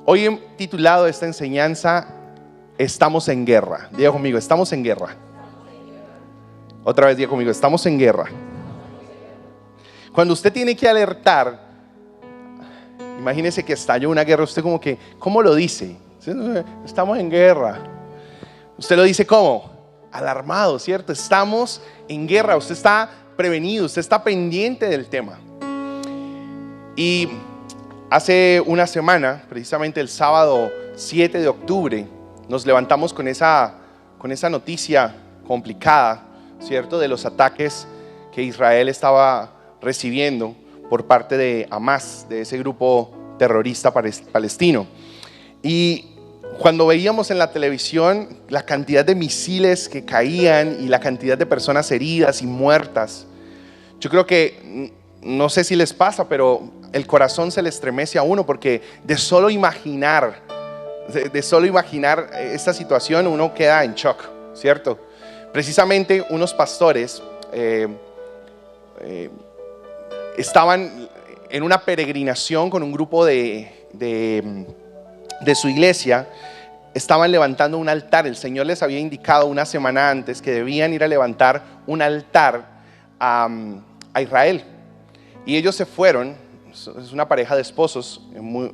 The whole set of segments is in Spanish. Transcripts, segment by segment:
Hoy he titulado esta enseñanza Estamos en guerra. Diga conmigo, estamos en guerra. Otra vez diga conmigo, estamos en guerra. Cuando usted tiene que alertar, imagínese que estalló una guerra, usted como que, ¿cómo lo dice? Estamos en guerra. Usted lo dice ¿cómo? Alarmado, ¿cierto? Estamos en guerra, usted está prevenido, usted está pendiente del tema. Y hace una semana, precisamente el sábado 7 de octubre, nos levantamos con esa noticia complicada, ¿cierto? De los ataques que Israel estaba recibiendo por parte de Hamas, de ese grupo terrorista palestino. Y cuando veíamos en la televisión la cantidad de misiles que caían y la cantidad de personas heridas y muertas, yo creo que, no sé si les pasa, pero el corazón se le estremece a uno, porque de solo imaginar esta situación uno queda en shock, ¿cierto? Precisamente unos pastores estaban en una peregrinación con un grupo de su iglesia. Estaban levantando un altar. El Señor les había indicado una semana antes que debían ir a levantar un altar a Israel. Y ellos se fueron. Es una pareja de esposos muy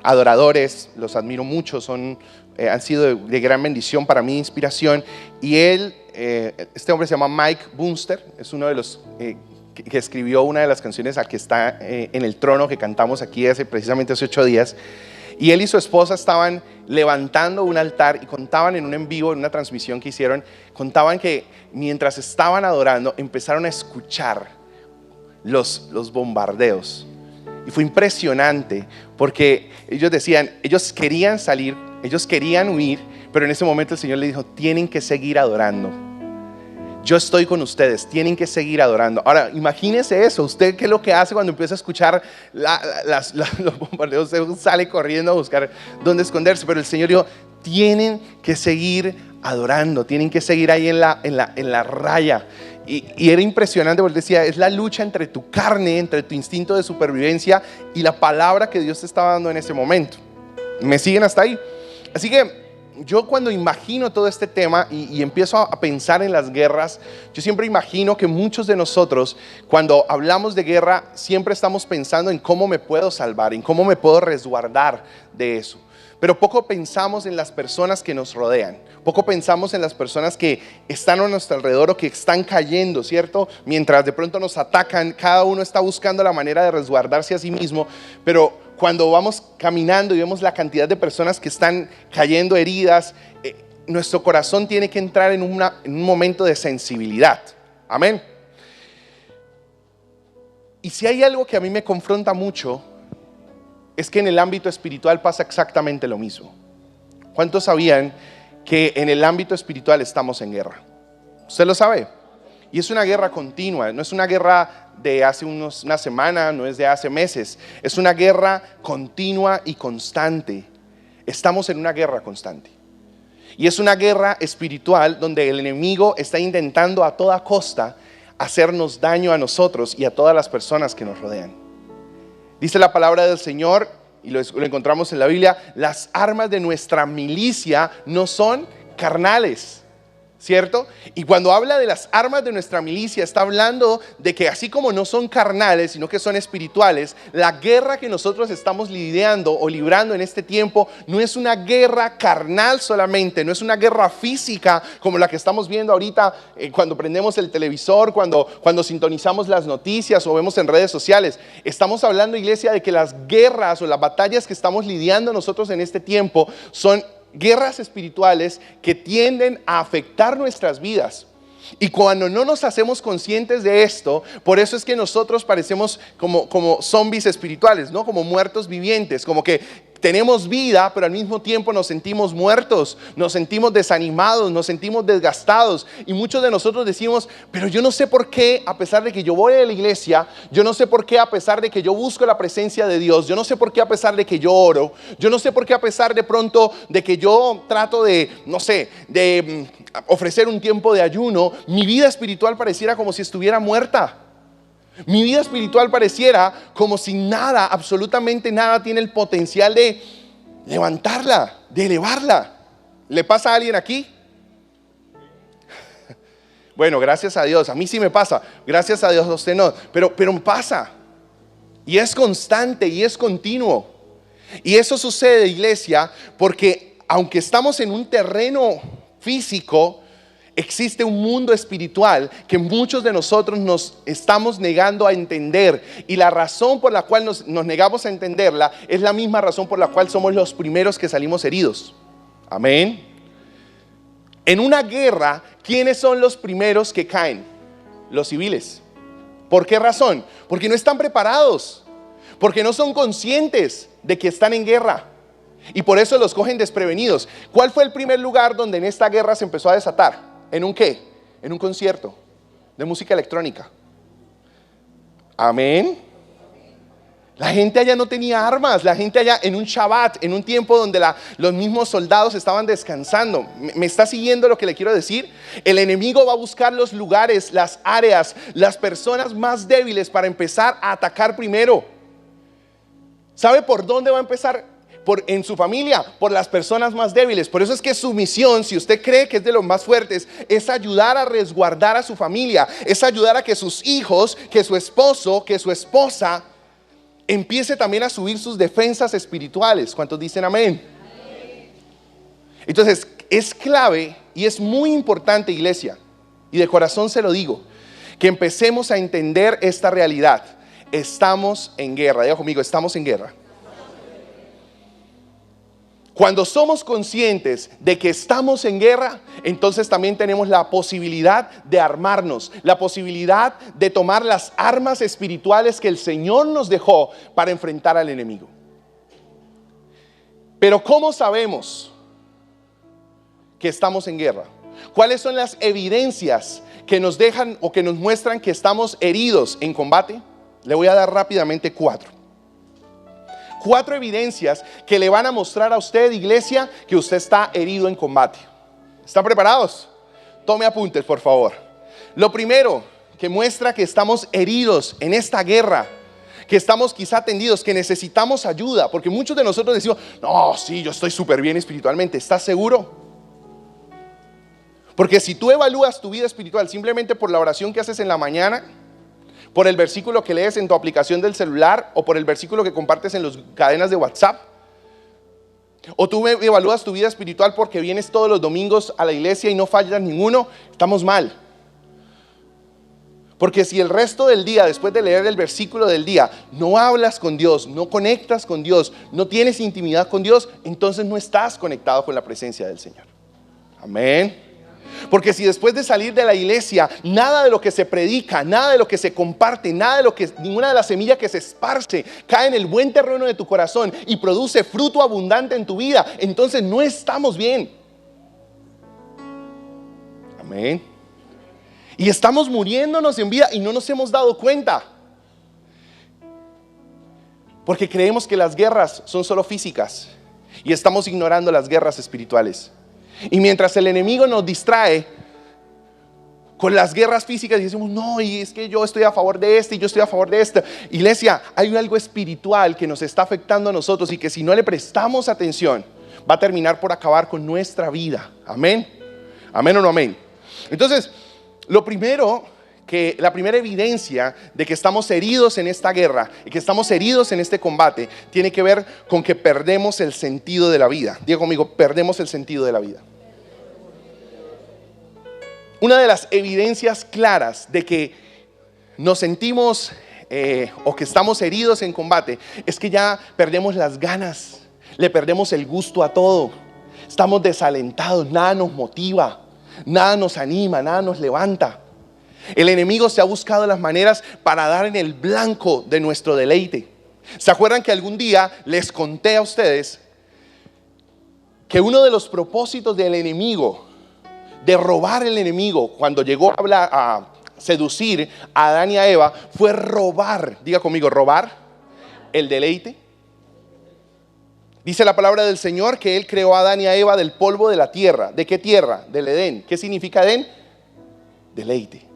adoradores, los admiro mucho, han sido de gran bendición para mí, inspiración. Y este hombre se llama Mike Bunster, es uno de los que escribió una de las canciones al que está en el trono, que cantamos aquí precisamente hace 8 días. Y él y su esposa estaban levantando un altar y contaban en un en vivo, en una transmisión que hicieron, contaban que mientras estaban adorando empezaron a escuchar los bombardeos. Y fue impresionante, porque ellos decían, ellos querían salir, ellos querían huir, pero en ese momento el Señor les dijo, tienen que seguir adorando. Yo estoy con ustedes, tienen que seguir adorando. Ahora, imagínese eso, usted qué es lo que hace cuando empieza a escuchar los bombardeos, usted sale corriendo a buscar dónde esconderse, pero el Señor dijo, tienen que seguir adorando, tienen que seguir ahí en la raya. Y era impresionante porque decía, es la lucha entre tu carne, entre tu instinto de supervivencia y la palabra que Dios te estaba dando en ese momento. ¿Me siguen hasta ahí? Así que yo cuando imagino todo este tema y empiezo a pensar en las guerras, yo siempre imagino que muchos de nosotros, cuando hablamos de guerra, siempre estamos pensando en cómo me puedo salvar, en cómo me puedo resguardar de eso. Pero poco pensamos en las personas que nos rodean, poco pensamos en las personas que están a nuestro alrededor o que están cayendo, ¿cierto? Mientras de pronto nos atacan, cada uno está buscando la manera de resguardarse a sí mismo, pero cuando vamos caminando y vemos la cantidad de personas que están cayendo heridas, nuestro corazón tiene que entrar en un momento de sensibilidad. Amén. Y si hay algo que a mí me confronta mucho, es que en el ámbito espiritual pasa exactamente lo mismo. ¿Cuántos sabían que en el ámbito espiritual estamos en guerra? ¿Usted lo sabe? Y es una guerra continua, no es una guerra de hace una semana, no es de hace meses. Es una guerra continua y constante. Estamos en una guerra constante. Y es una guerra espiritual donde el enemigo está intentando a toda costa hacernos daño a nosotros y a todas las personas que nos rodean. Dice la palabra del Señor, y lo encontramos en la Biblia, las armas de nuestra milicia no son carnales, ¿cierto? Y cuando habla de las armas de nuestra milicia, está hablando de que así como no son carnales, sino que son espirituales, la guerra que nosotros estamos lidiando o librando en este tiempo no es una guerra carnal solamente, no es una guerra física como la que estamos viendo ahorita cuando prendemos el televisor, cuando sintonizamos las noticias o vemos en redes sociales. Estamos hablando, iglesia, de que las guerras o las batallas que estamos lidiando nosotros en este tiempo son guerras espirituales que tienden a afectar nuestras vidas. Y cuando no nos hacemos conscientes de esto, por eso es que nosotros parecemos como zombies espirituales, ¿no? Como muertos vivientes, como que tenemos vida, pero al mismo tiempo nos sentimos muertos, nos sentimos desanimados, nos sentimos desgastados. Y muchos de nosotros decimos, pero yo no sé por qué, a pesar de que yo voy a la iglesia, yo no sé por qué, a pesar de que yo busco la presencia de Dios, yo no sé por qué, a pesar de que yo oro, yo no sé por qué, a pesar de pronto de que yo trato de, no sé, de ofrecer un tiempo de ayuno, mi vida espiritual pareciera como si estuviera muerta. Mi vida espiritual pareciera como si nada, absolutamente nada, tiene el potencial de levantarla, de elevarla. ¿Le pasa a alguien aquí? Bueno, gracias a Dios. A mí sí me pasa. Gracias a Dios a usted no. Pero me pasa. Y es constante y es continuo. Y eso sucede, iglesia, porque aunque estamos en un terreno físico, existe un mundo espiritual que muchos de nosotros nos estamos negando a entender. Y la razón por la cual nos negamos a entenderla es la misma razón por la cual somos los primeros que salimos heridos. Amén. En una guerra, ¿quiénes son los primeros que caen? Los civiles. ¿Por qué razón? Porque no están preparados, porque no son conscientes de que están en guerra y por eso los cogen desprevenidos. ¿Cuál fue el primer lugar donde en esta guerra se empezó a desatar? ¿En un qué? En un concierto de música electrónica. Amén. La gente allá no tenía armas, la gente allá en un Shabbat, en un tiempo donde los mismos soldados estaban descansando. ¿Me está siguiendo lo que le quiero decir? El enemigo va a buscar los lugares, las áreas, las personas más débiles para empezar a atacar primero. ¿Sabe por dónde va a empezar? En su familia, por las personas más débiles. Por eso es que su misión, si usted cree que es de los más fuertes, es ayudar a resguardar a su familia, es ayudar a que sus hijos, que su esposo, que su esposa empiece también a subir sus defensas espirituales. ¿Cuántos dicen amén? Entonces es clave y es muy importante, iglesia, y de corazón se lo digo, que empecemos a entender esta realidad. Estamos en guerra. Diga conmigo, estamos en guerra. Cuando somos conscientes de que estamos en guerra, entonces también tenemos la posibilidad de armarnos, la posibilidad de tomar las armas espirituales que el Señor nos dejó para enfrentar al enemigo. Pero ¿cómo sabemos que estamos en guerra? ¿Cuáles son las evidencias que nos dejan o que nos muestran que estamos heridos en combate? Le voy a dar rápidamente 4 evidencias que le van a mostrar a usted, iglesia, que usted está herido en combate. ¿Están preparados? Tome apuntes, por favor. Lo primero que muestra que estamos heridos en esta guerra, que estamos quizá tendidos, que necesitamos ayuda, porque muchos de nosotros decimos, no, sí, yo estoy súper bien espiritualmente. ¿Estás seguro? Porque si tú evalúas tu vida espiritual simplemente por la oración que haces en la mañana, por el versículo que lees en tu aplicación del celular o por el versículo que compartes en las cadenas de WhatsApp, o tú evalúas tu vida espiritual porque vienes todos los domingos a la iglesia y no fallas ninguno, estamos mal. Porque si el resto del día, después de leer el versículo del día, no hablas con Dios, no conectas con Dios, no tienes intimidad con Dios, entonces no estás conectado con la presencia del Señor. Amén. Porque si después de salir de la iglesia, nada de lo que se predica, nada de lo que se comparte, ninguna de las semillas que se esparce cae en el buen terreno de tu corazón y produce fruto abundante en tu vida, entonces no estamos bien. Amén. Y estamos muriéndonos en vida y no nos hemos dado cuenta. Porque creemos que las guerras son solo físicas y estamos ignorando las guerras espirituales. Y mientras el enemigo nos distrae con las guerras físicas y decimos, no, y es que yo estoy a favor de este y yo estoy a favor de este. Iglesia, hay algo espiritual que nos está afectando a nosotros y que si no le prestamos atención, va a terminar por acabar con nuestra vida. Amén. Amén o no amén. Entonces, la primera evidencia de que estamos heridos en esta guerra y que estamos heridos en este combate tiene que ver con que perdemos el sentido de la vida. Diga conmigo, perdemos el sentido de la vida. Una de las evidencias claras de que nos sentimos o que estamos heridos en combate es que ya perdemos las ganas, le perdemos el gusto a todo, estamos desalentados, nada nos motiva, nada nos anima, nada nos levanta. El enemigo se ha buscado las maneras para dar en el blanco de nuestro deleite. ¿Se acuerdan que algún día les conté a ustedes que uno de los propósitos del enemigo, de robar el enemigo, cuando llegó a seducir a Adán y a Eva, fue robar, diga conmigo, robar el deleite? Dice la palabra del Señor que Él creó a Adán y a Eva del polvo de la tierra. ¿De qué tierra? Del Edén. ¿Qué significa Edén? Deleite.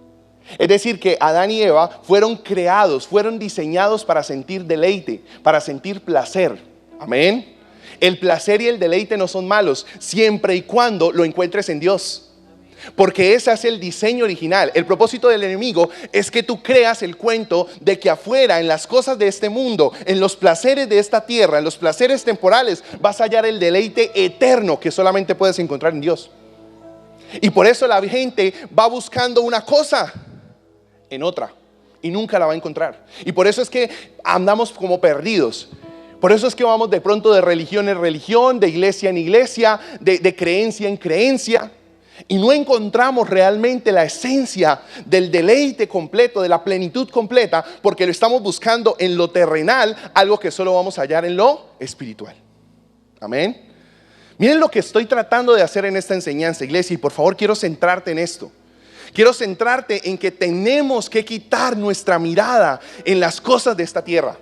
Es decir, que Adán y Eva fueron creados, fueron diseñados para sentir deleite, para sentir placer. Amén. El placer y el deleite no son malos, siempre y cuando lo encuentres en Dios. Porque ese es el diseño original. El propósito del enemigo es que tú creas el cuento de que afuera, en las cosas de este mundo, en los placeres de esta tierra, en los placeres temporales, vas a hallar el deleite eterno que solamente puedes encontrar en Dios. Y por eso la gente va buscando una cosa en otra y nunca la va a encontrar. Y por eso es que andamos como perdidos. Por eso es que vamos de pronto de religión en religión, de iglesia en iglesia, de creencia en creencia. Y no encontramos realmente la esencia del deleite completo, de la plenitud completa, porque lo estamos buscando en lo terrenal, algo que solo vamos a hallar en lo espiritual. Amén. Miren lo que estoy tratando de hacer en esta enseñanza, iglesia, y por favor quiero centrarte en esto. Quiero centrarte en que tenemos que quitar nuestra mirada en las cosas de esta tierra.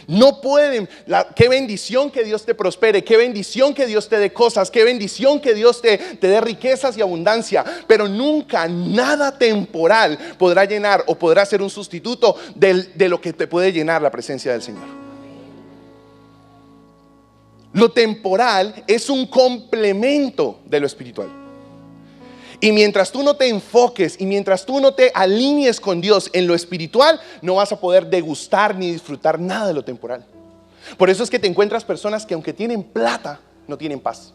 No pueden, qué bendición que Dios te prospere, qué bendición que Dios te dé cosas, qué bendición que Dios te dé riquezas y abundancia, pero nunca nada temporal podrá llenar o podrá ser un sustituto de lo que te puede llenar la presencia del Señor. Lo temporal es un complemento de lo espiritual. Y mientras tú no te enfoques y mientras tú no te alinees con Dios en lo espiritual, no vas a poder degustar ni disfrutar nada de lo temporal. Por eso es que te encuentras personas que aunque tienen plata, no tienen paz.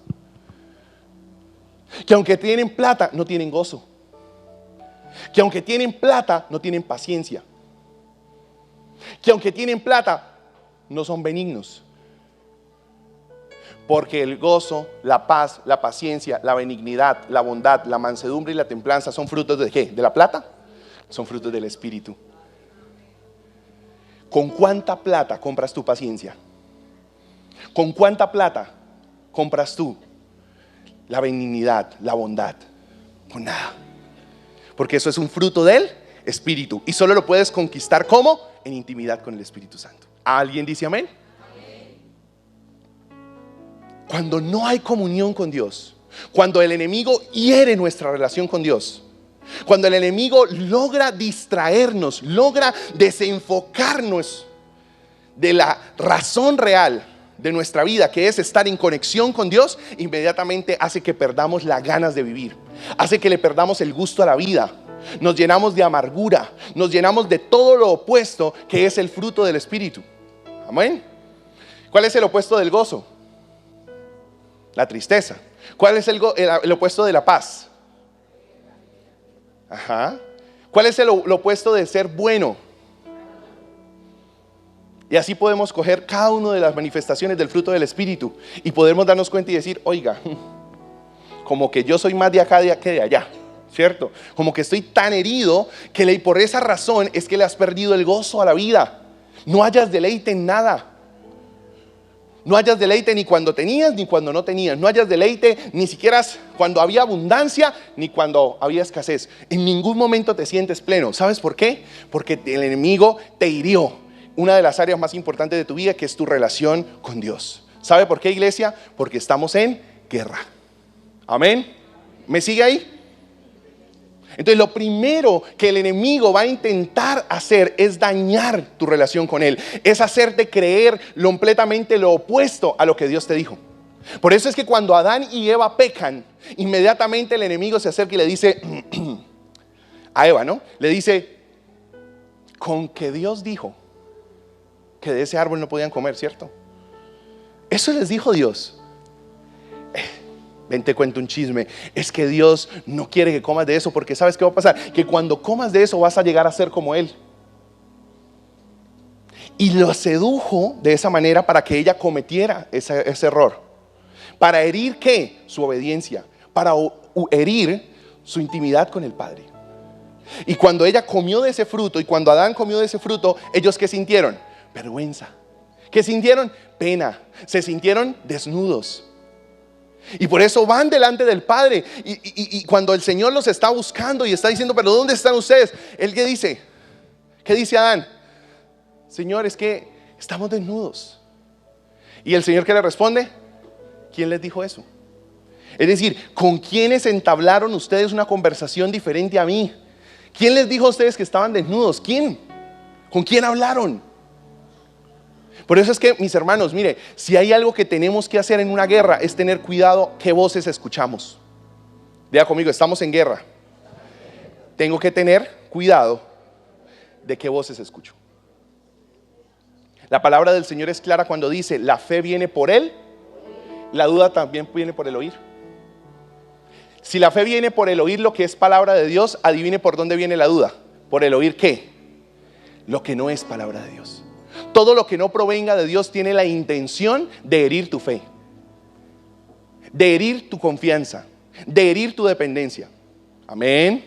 Que aunque tienen plata, no tienen gozo. Que aunque tienen plata, no tienen paciencia. Que aunque tienen plata, no son benignos. Porque el gozo, la paz, la paciencia, la benignidad, la bondad, la mansedumbre y la templanza son frutos ¿de qué? ¿De la plata? Son frutos del Espíritu. ¿Con cuánta plata compras tu paciencia? ¿Con cuánta plata compras tú la benignidad, la bondad? Con nada. Porque eso es un fruto del Espíritu. Y solo lo puedes conquistar ¿cómo? En intimidad con el Espíritu Santo. ¿Alguien dice amén? Cuando no hay comunión con Dios, cuando el enemigo hiere nuestra relación con Dios, cuando el enemigo logra distraernos, logra desenfocarnos de la razón real de nuestra vida, que es estar en conexión con Dios, inmediatamente hace que perdamos las ganas de vivir, hace que le perdamos el gusto a la vida, nos llenamos de amargura, nos llenamos de todo lo opuesto que es el fruto del Espíritu. Amén. ¿Cuál es el opuesto del gozo? La tristeza. ¿Cuál es el opuesto de la paz? Ajá. ¿Cuál es lo opuesto de ser bueno? Y así podemos coger cada una de las manifestaciones del fruto del Espíritu y podemos darnos cuenta y decir, oiga, como que yo soy más de acá que de allá, ¿cierto? Como que estoy tan herido que por esa razón es que le has perdido el gozo a la vida. No hayas deleite en nada. No hayas deleite ni cuando tenías ni cuando no tenías. No hayas deleite ni siquiera cuando había abundancia ni cuando había escasez. En ningún momento te sientes pleno. ¿Sabes por qué? Porque el enemigo te hirió una de las áreas más importantes de tu vida, que es tu relación con Dios. ¿Sabe por qué, iglesia? Porque estamos en guerra. Amén. ¿Me sigue ahí? Entonces lo primero que el enemigo va a intentar hacer es dañar tu relación con él, es hacerte creer completamente lo opuesto a lo que Dios te dijo. Por eso es que cuando Adán y Eva pecan, inmediatamente el enemigo se acerca y le dice a Eva, ¿no? Le dice, con que Dios dijo que de ese árbol no podían comer, ¿cierto? Eso les dijo Dios. Ven, te cuento un chisme. Es que Dios no quiere que comas de eso, porque ¿sabes qué va a pasar? Que cuando comas de eso vas a llegar a ser como Él. Y lo sedujo de esa manera para que ella cometiera ese error. ¿Para herir qué? Su obediencia. Para herir su intimidad con el Padre. Y cuando ella comió de ese fruto, y cuando Adán comió de ese fruto, ¿ellos qué sintieron? Vergüenza. ¿Qué sintieron? Pena. Se sintieron desnudos. Y por eso van delante del Padre. Y cuando el Señor los está buscando y está diciendo, pero ¿dónde están ustedes? Él ¿qué dice? ¿Qué dice Adán? Señor, es que estamos desnudos. Y el Señor ¿qué le responde? ¿Quién les dijo eso? Es decir, ¿con quiénes entablaron ustedes una conversación diferente a mí? ¿Quién les dijo a ustedes que estaban desnudos? ¿Quién? ¿Con quién hablaron? Por eso es que, mis hermanos, mire, si hay algo que tenemos que hacer en una guerra es tener cuidado qué voces escuchamos. Diga conmigo, estamos en guerra. Tengo que tener cuidado de qué voces escucho. La palabra del Señor es clara cuando dice, la fe viene por él, la duda también viene por el oír. Si la fe viene por el oír lo que es palabra de Dios, adivine por dónde viene la duda. ¿Por el oír qué? Lo que no es palabra de Dios. Todo lo que no provenga de Dios tiene la intención de herir tu fe, de herir tu confianza, de herir tu dependencia. Amén.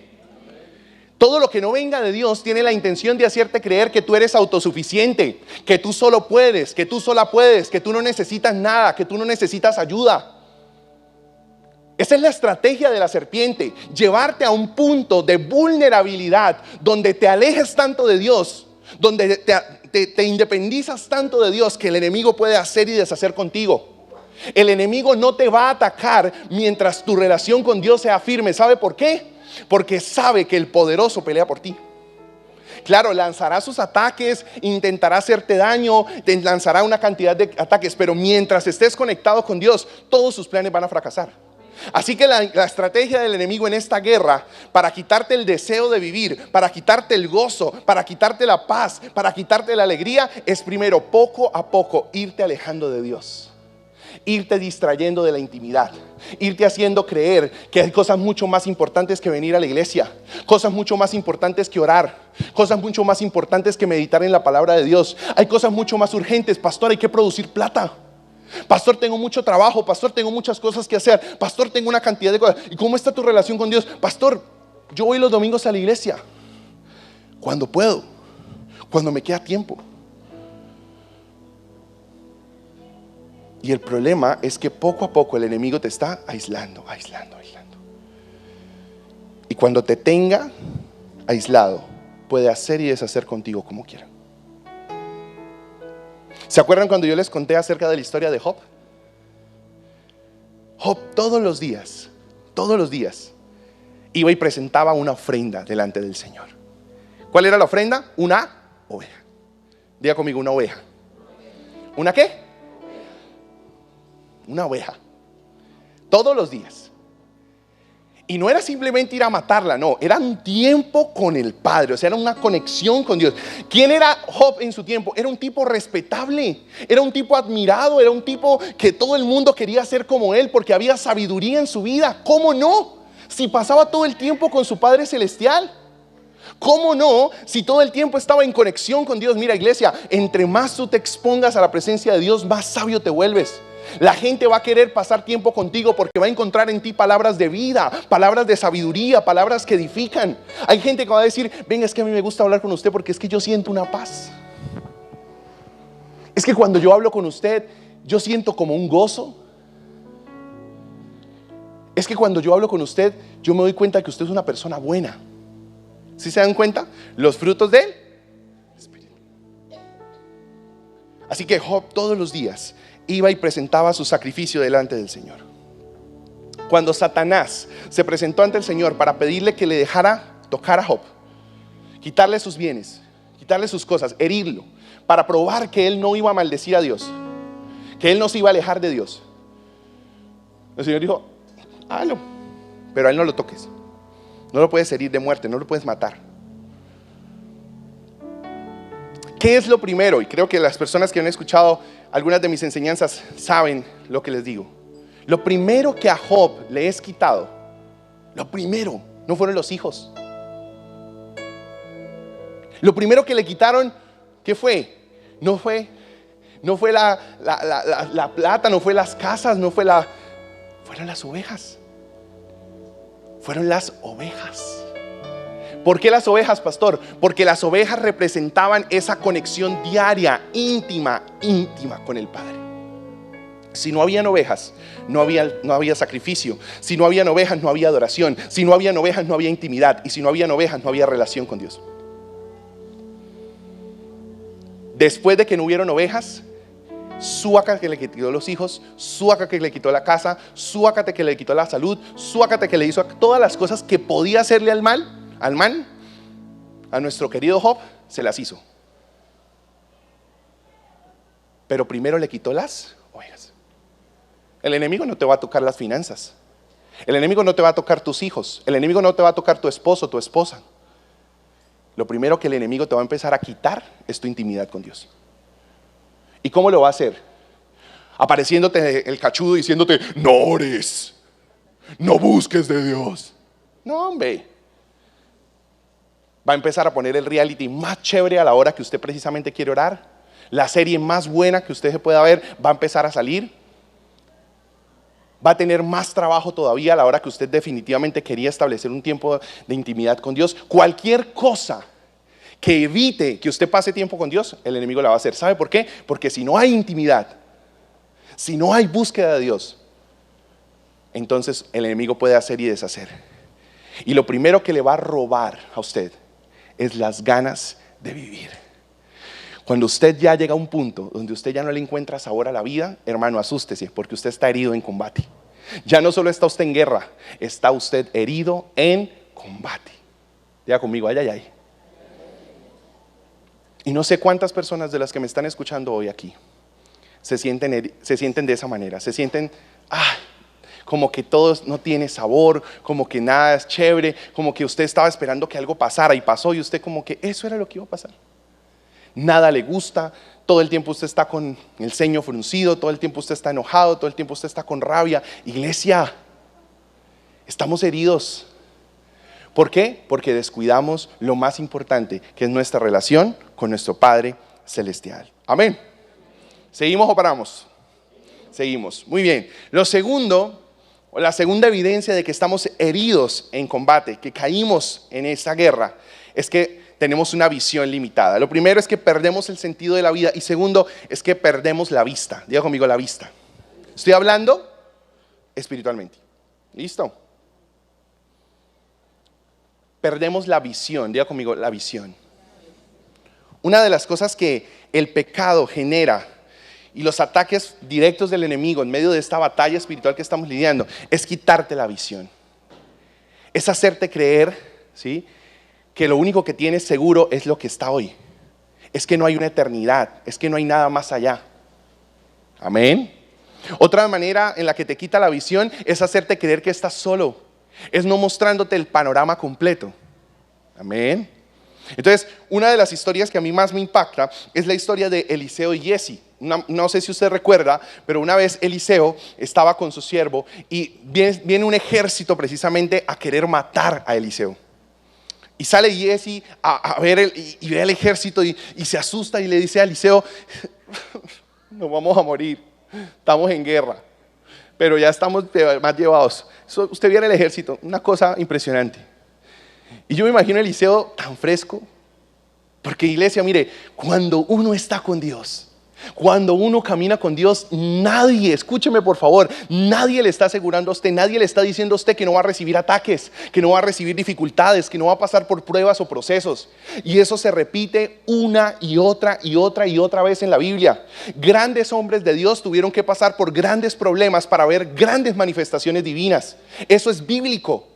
Todo lo que no venga de Dios tiene la intención de hacerte creer que tú eres autosuficiente, que tú solo puedes, que tú sola puedes, que tú no necesitas nada, que tú no necesitas ayuda. Esa es la estrategia de la serpiente, llevarte a un punto de vulnerabilidad donde te alejes tanto de Dios, donde te independizas tanto de Dios que el enemigo puede hacer y deshacer contigo. El enemigo no te va a atacar mientras tu relación con Dios sea firme. ¿Sabe por qué? Porque sabe que el poderoso pelea por ti. Claro, lanzará sus ataques, intentará hacerte daño, te lanzará una cantidad de ataques, pero mientras estés conectado con Dios, todos sus planes van a fracasar. Así que la estrategia del enemigo en esta guerra, para quitarte el deseo de vivir, para quitarte el gozo, para quitarte la paz, para quitarte la alegría, es primero, poco a poco, irte alejando de Dios. Irte distrayendo de la intimidad, irte haciendo creer que hay cosas mucho más importantes que venir a la iglesia, cosas mucho más importantes que orar, cosas mucho más importantes que meditar en la palabra de Dios. Hay cosas mucho más urgentes. Pastor, hay que producir plata. Pastor, tengo mucho trabajo. Pastor, tengo muchas cosas que hacer. Pastor, tengo una cantidad de cosas. ¿Y cómo está tu relación con Dios? Pastor, yo voy los domingos a la iglesia cuando puedo, cuando me queda tiempo. Y el problema es que poco a poco el enemigo te está aislando. Y cuando te tenga aislado, puede hacer y deshacer contigo como quiera. ¿Se acuerdan cuando yo les conté acerca de la historia de Job? Job todos los días, iba y presentaba una ofrenda delante del Señor. ¿Cuál era la ofrenda? Una oveja. Diga conmigo, una oveja. ¿Una qué? Una oveja. Todos los días. Y no era simplemente ir a matarla, no, era un tiempo con el Padre, o sea, era una conexión con Dios. ¿Quién era Job en su tiempo? Era un tipo respetable, era un tipo admirado, era un tipo que todo el mundo quería ser como él porque había sabiduría en su vida. ¿Cómo no? Si pasaba todo el tiempo con su Padre Celestial. ¿Cómo no? Si todo el tiempo estaba en conexión con Dios. Mira, iglesia, entre más tú te expongas a la presencia de Dios, más sabio te vuelves. La gente va a querer pasar tiempo contigo porque va a encontrar en ti palabras de vida, palabras de sabiduría, palabras que edifican. Hay gente que va a decir, venga, es que a mí me gusta hablar con usted porque es que yo siento una paz. Es que cuando yo hablo con usted, yo siento como un gozo. Es que cuando yo hablo con usted, yo me doy cuenta que usted es una persona buena. ¿Sí se dan cuenta? Los frutos del Espíritu. Así que Job todos los días iba y presentaba su sacrificio delante del Señor. Cuando Satanás se presentó ante el Señor para pedirle que le dejara tocar a Job, quitarle sus bienes, quitarle sus cosas, herirlo, para probar que él no iba a maldecir a Dios, que él no se iba a alejar de Dios, el Señor dijo, hágalo, pero a él no lo toques. No lo puedes herir de muerte, no lo puedes matar. ¿Qué es lo primero? Y creo que las personas que han escuchado algunas de mis enseñanzas saben lo que les digo. Lo primero que a Job le es quitado, lo primero, no fueron los hijos. Lo primero que le quitaron, ¿qué fue? No fue la plata, no fue las casas, fueron las ovejas. Fueron las ovejas. ¿Por qué las ovejas, pastor? Porque las ovejas representaban esa conexión diaria, íntima con el Padre. Si no habían ovejas, no había sacrificio. Si no habían ovejas, no había adoración. Si no habían ovejas, no había intimidad. Y si no habían ovejas, no había relación con Dios. Después de que no hubieron ovejas, Súacate que le quitó los hijos, súacate que le quitó la casa, súacate que le quitó la salud, súacate que le hizo todas las cosas que podía hacerle al mal, a nuestro querido Job, se las hizo. pero primero le quitó las ovejas. El enemigo no te va a tocar las finanzas. El enemigo no te va a tocar tus hijos. El enemigo no te va a tocar tu esposo, tu esposa. Lo primero que el enemigo te va a empezar a quitar es tu intimidad con Dios. ¿Y cómo lo va a hacer? Apareciéndote el cachudo diciéndote, no ores, no busques de Dios. No, hombre. Va a empezar a poner el reality más chévere a la hora que usted precisamente quiere orar. La serie más buena que usted se pueda ver va a empezar a salir. Va a tener más trabajo todavía a la hora que usted definitivamente quería establecer un tiempo de intimidad con Dios. Cualquier cosa que evite que usted pase tiempo con Dios, el enemigo la va a hacer. ¿Sabe por qué? Porque si no hay intimidad, si no hay búsqueda de Dios, entonces el enemigo puede hacer y deshacer. Y lo primero que le va a robar a usted es las ganas de vivir. Cuando usted ya llega a un punto donde usted ya no le encuentra sabor a la vida, hermano, asústese, porque usted está herido en combate. Ya no solo está usted en guerra, está usted herido en combate. Diga conmigo, ay, ay, ay. Y no sé cuántas personas de las que me están escuchando hoy aquí se sienten de esa manera, se sienten, como que todo no tiene sabor, como que nada es chévere, como que usted estaba esperando que algo pasara y pasó y usted como que eso era lo que iba a pasar. Nada le gusta, todo el tiempo usted está con el ceño fruncido, todo el tiempo usted está enojado, todo el tiempo usted está con rabia. Iglesia, estamos heridos. ¿Por qué? Porque descuidamos lo más importante, que es nuestra relación con nuestro Padre Celestial. Amén. ¿Seguimos o paramos? Seguimos. Muy bien. La segunda evidencia de que estamos heridos en combate, que caímos en esa guerra, es que tenemos una visión limitada. Lo primero es que perdemos el sentido de la vida y segundo es que perdemos la vista. Diga conmigo, la vista. Estoy hablando espiritualmente. ¿Listo? Perdemos la visión. Diga conmigo, la visión. Una de las cosas que el pecado genera y los ataques directos del enemigo en medio de esta batalla espiritual que estamos lidiando es quitarte la visión. Es hacerte creer, ¿sí?, que lo único que tienes seguro es lo que está hoy. Es que no hay una eternidad, es que no hay nada más allá. Amén. Otra manera en la que te quita la visión es hacerte creer que estás solo. Es no mostrándote el panorama completo. Amén. Entonces, una de las historias que a mí más me impacta es la historia de Eliseo y Giezi. No sé si usted recuerda, pero una vez Eliseo estaba con su siervo y viene un ejército precisamente a querer matar a Eliseo. Y sale Giezi a ver y ve el ejército y se asusta y le dice a Eliseo, nos vamos a morir, estamos en guerra, pero ya estamos más llevados. Usted viene el ejército, una cosa impresionante. Y yo me imagino a Eliseo tan fresco, porque iglesia, mire, cuando uno está con Dios, cuando uno camina con Dios, nadie, escúcheme por favor, nadie le está asegurando a usted, nadie le está diciendo a usted que no va a recibir ataques, que no va a recibir dificultades, que no va a pasar por pruebas o procesos. Y eso se repite una y otra y otra y otra vez en la Biblia. Grandes hombres de Dios tuvieron que pasar por grandes problemas para ver grandes manifestaciones divinas. Eso es bíblico.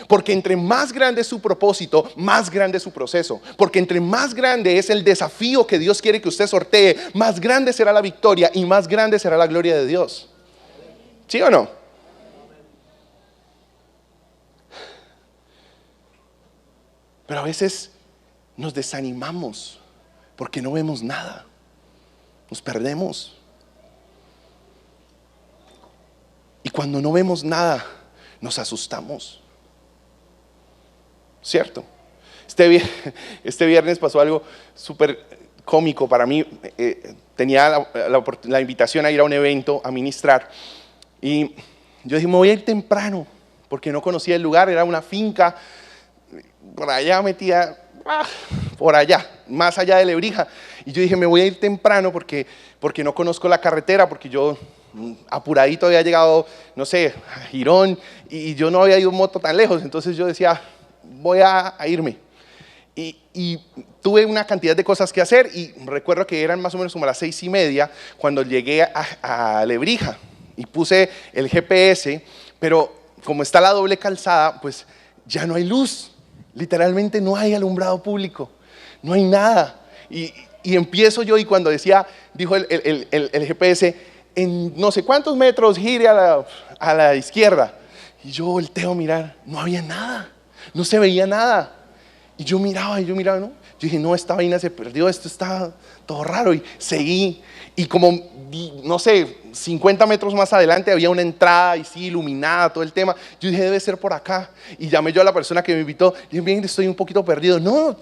Porque entre más grande es su propósito, más grande es su proceso. Porque entre más grande es el desafío que Dios quiere que usted sortee, más grande será la victoria y más grande será la gloria de Dios. ¿Sí o no? Pero a veces nos desanimamos porque no vemos nada. Nos perdemos. Y cuando no vemos nada, nos asustamos. ¿Cierto? Este viernes pasó algo súper cómico para mí. Tenía la invitación a ir a un evento a ministrar y yo dije, me voy a ir temprano porque no conocía el lugar, era una finca por allá metida, por allá, más allá de Lebrija. Y yo dije, me voy a ir temprano porque no conozco la carretera, porque yo apuradito había llegado, no sé, a Girón y yo no había ido en moto tan lejos. Entonces yo decía, voy a irme. Y tuve una cantidad de cosas que hacer y recuerdo que eran más o menos como las 6:30 cuando llegué a Lebrija y puse el GPS, pero como está la doble calzada, pues ya no hay luz, literalmente no hay alumbrado público, no hay nada. Y Y empiezo yo, y cuando dijo el GPS, en no sé cuántos metros gire a la izquierda. Y yo volteo a mirar, no había nada, no se veía nada. Y yo miraba, ¿no? Yo dije, no, esta vaina se perdió, esto está todo raro. Y seguí, y como, no sé, 50 metros más adelante había una entrada y sí, iluminada, todo el tema. Yo dije, debe ser por acá. Y llamé yo a la persona que me invitó. Y dije, bien, estoy un poquito perdido. No,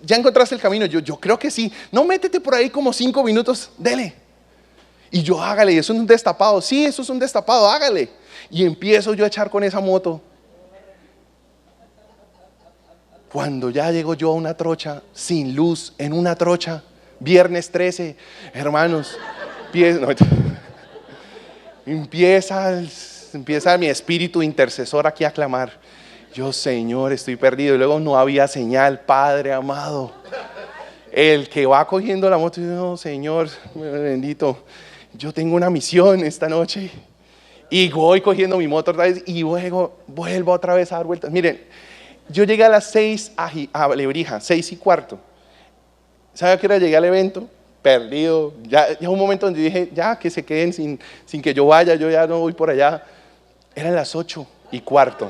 ya encontraste el camino. Yo creo que sí. No, métete por ahí como 5 minutos, dele. Y yo, hágale, eso es un destapado. Sí, eso es un destapado, hágale. Y empiezo yo a echar con esa moto. Cuando ya llego yo a una trocha, sin luz, en una trocha, viernes 13, hermanos, empieza mi espíritu intercesor aquí a clamar. Yo, Señor, estoy perdido. Y luego no había señal, Padre amado. El que va cogiendo la moto, no, Señor, bendito, yo tengo una misión esta noche. Y voy cogiendo mi moto otra vez y luego vuelvo otra vez a dar vueltas. Miren, yo llegué a las 6 a Lebrija, 6:15. ¿Sabe a qué hora llegué al evento? Perdido. Ya un momento donde dije, ya que se queden sin que yo vaya, yo ya no voy por allá. Eran las 8:15.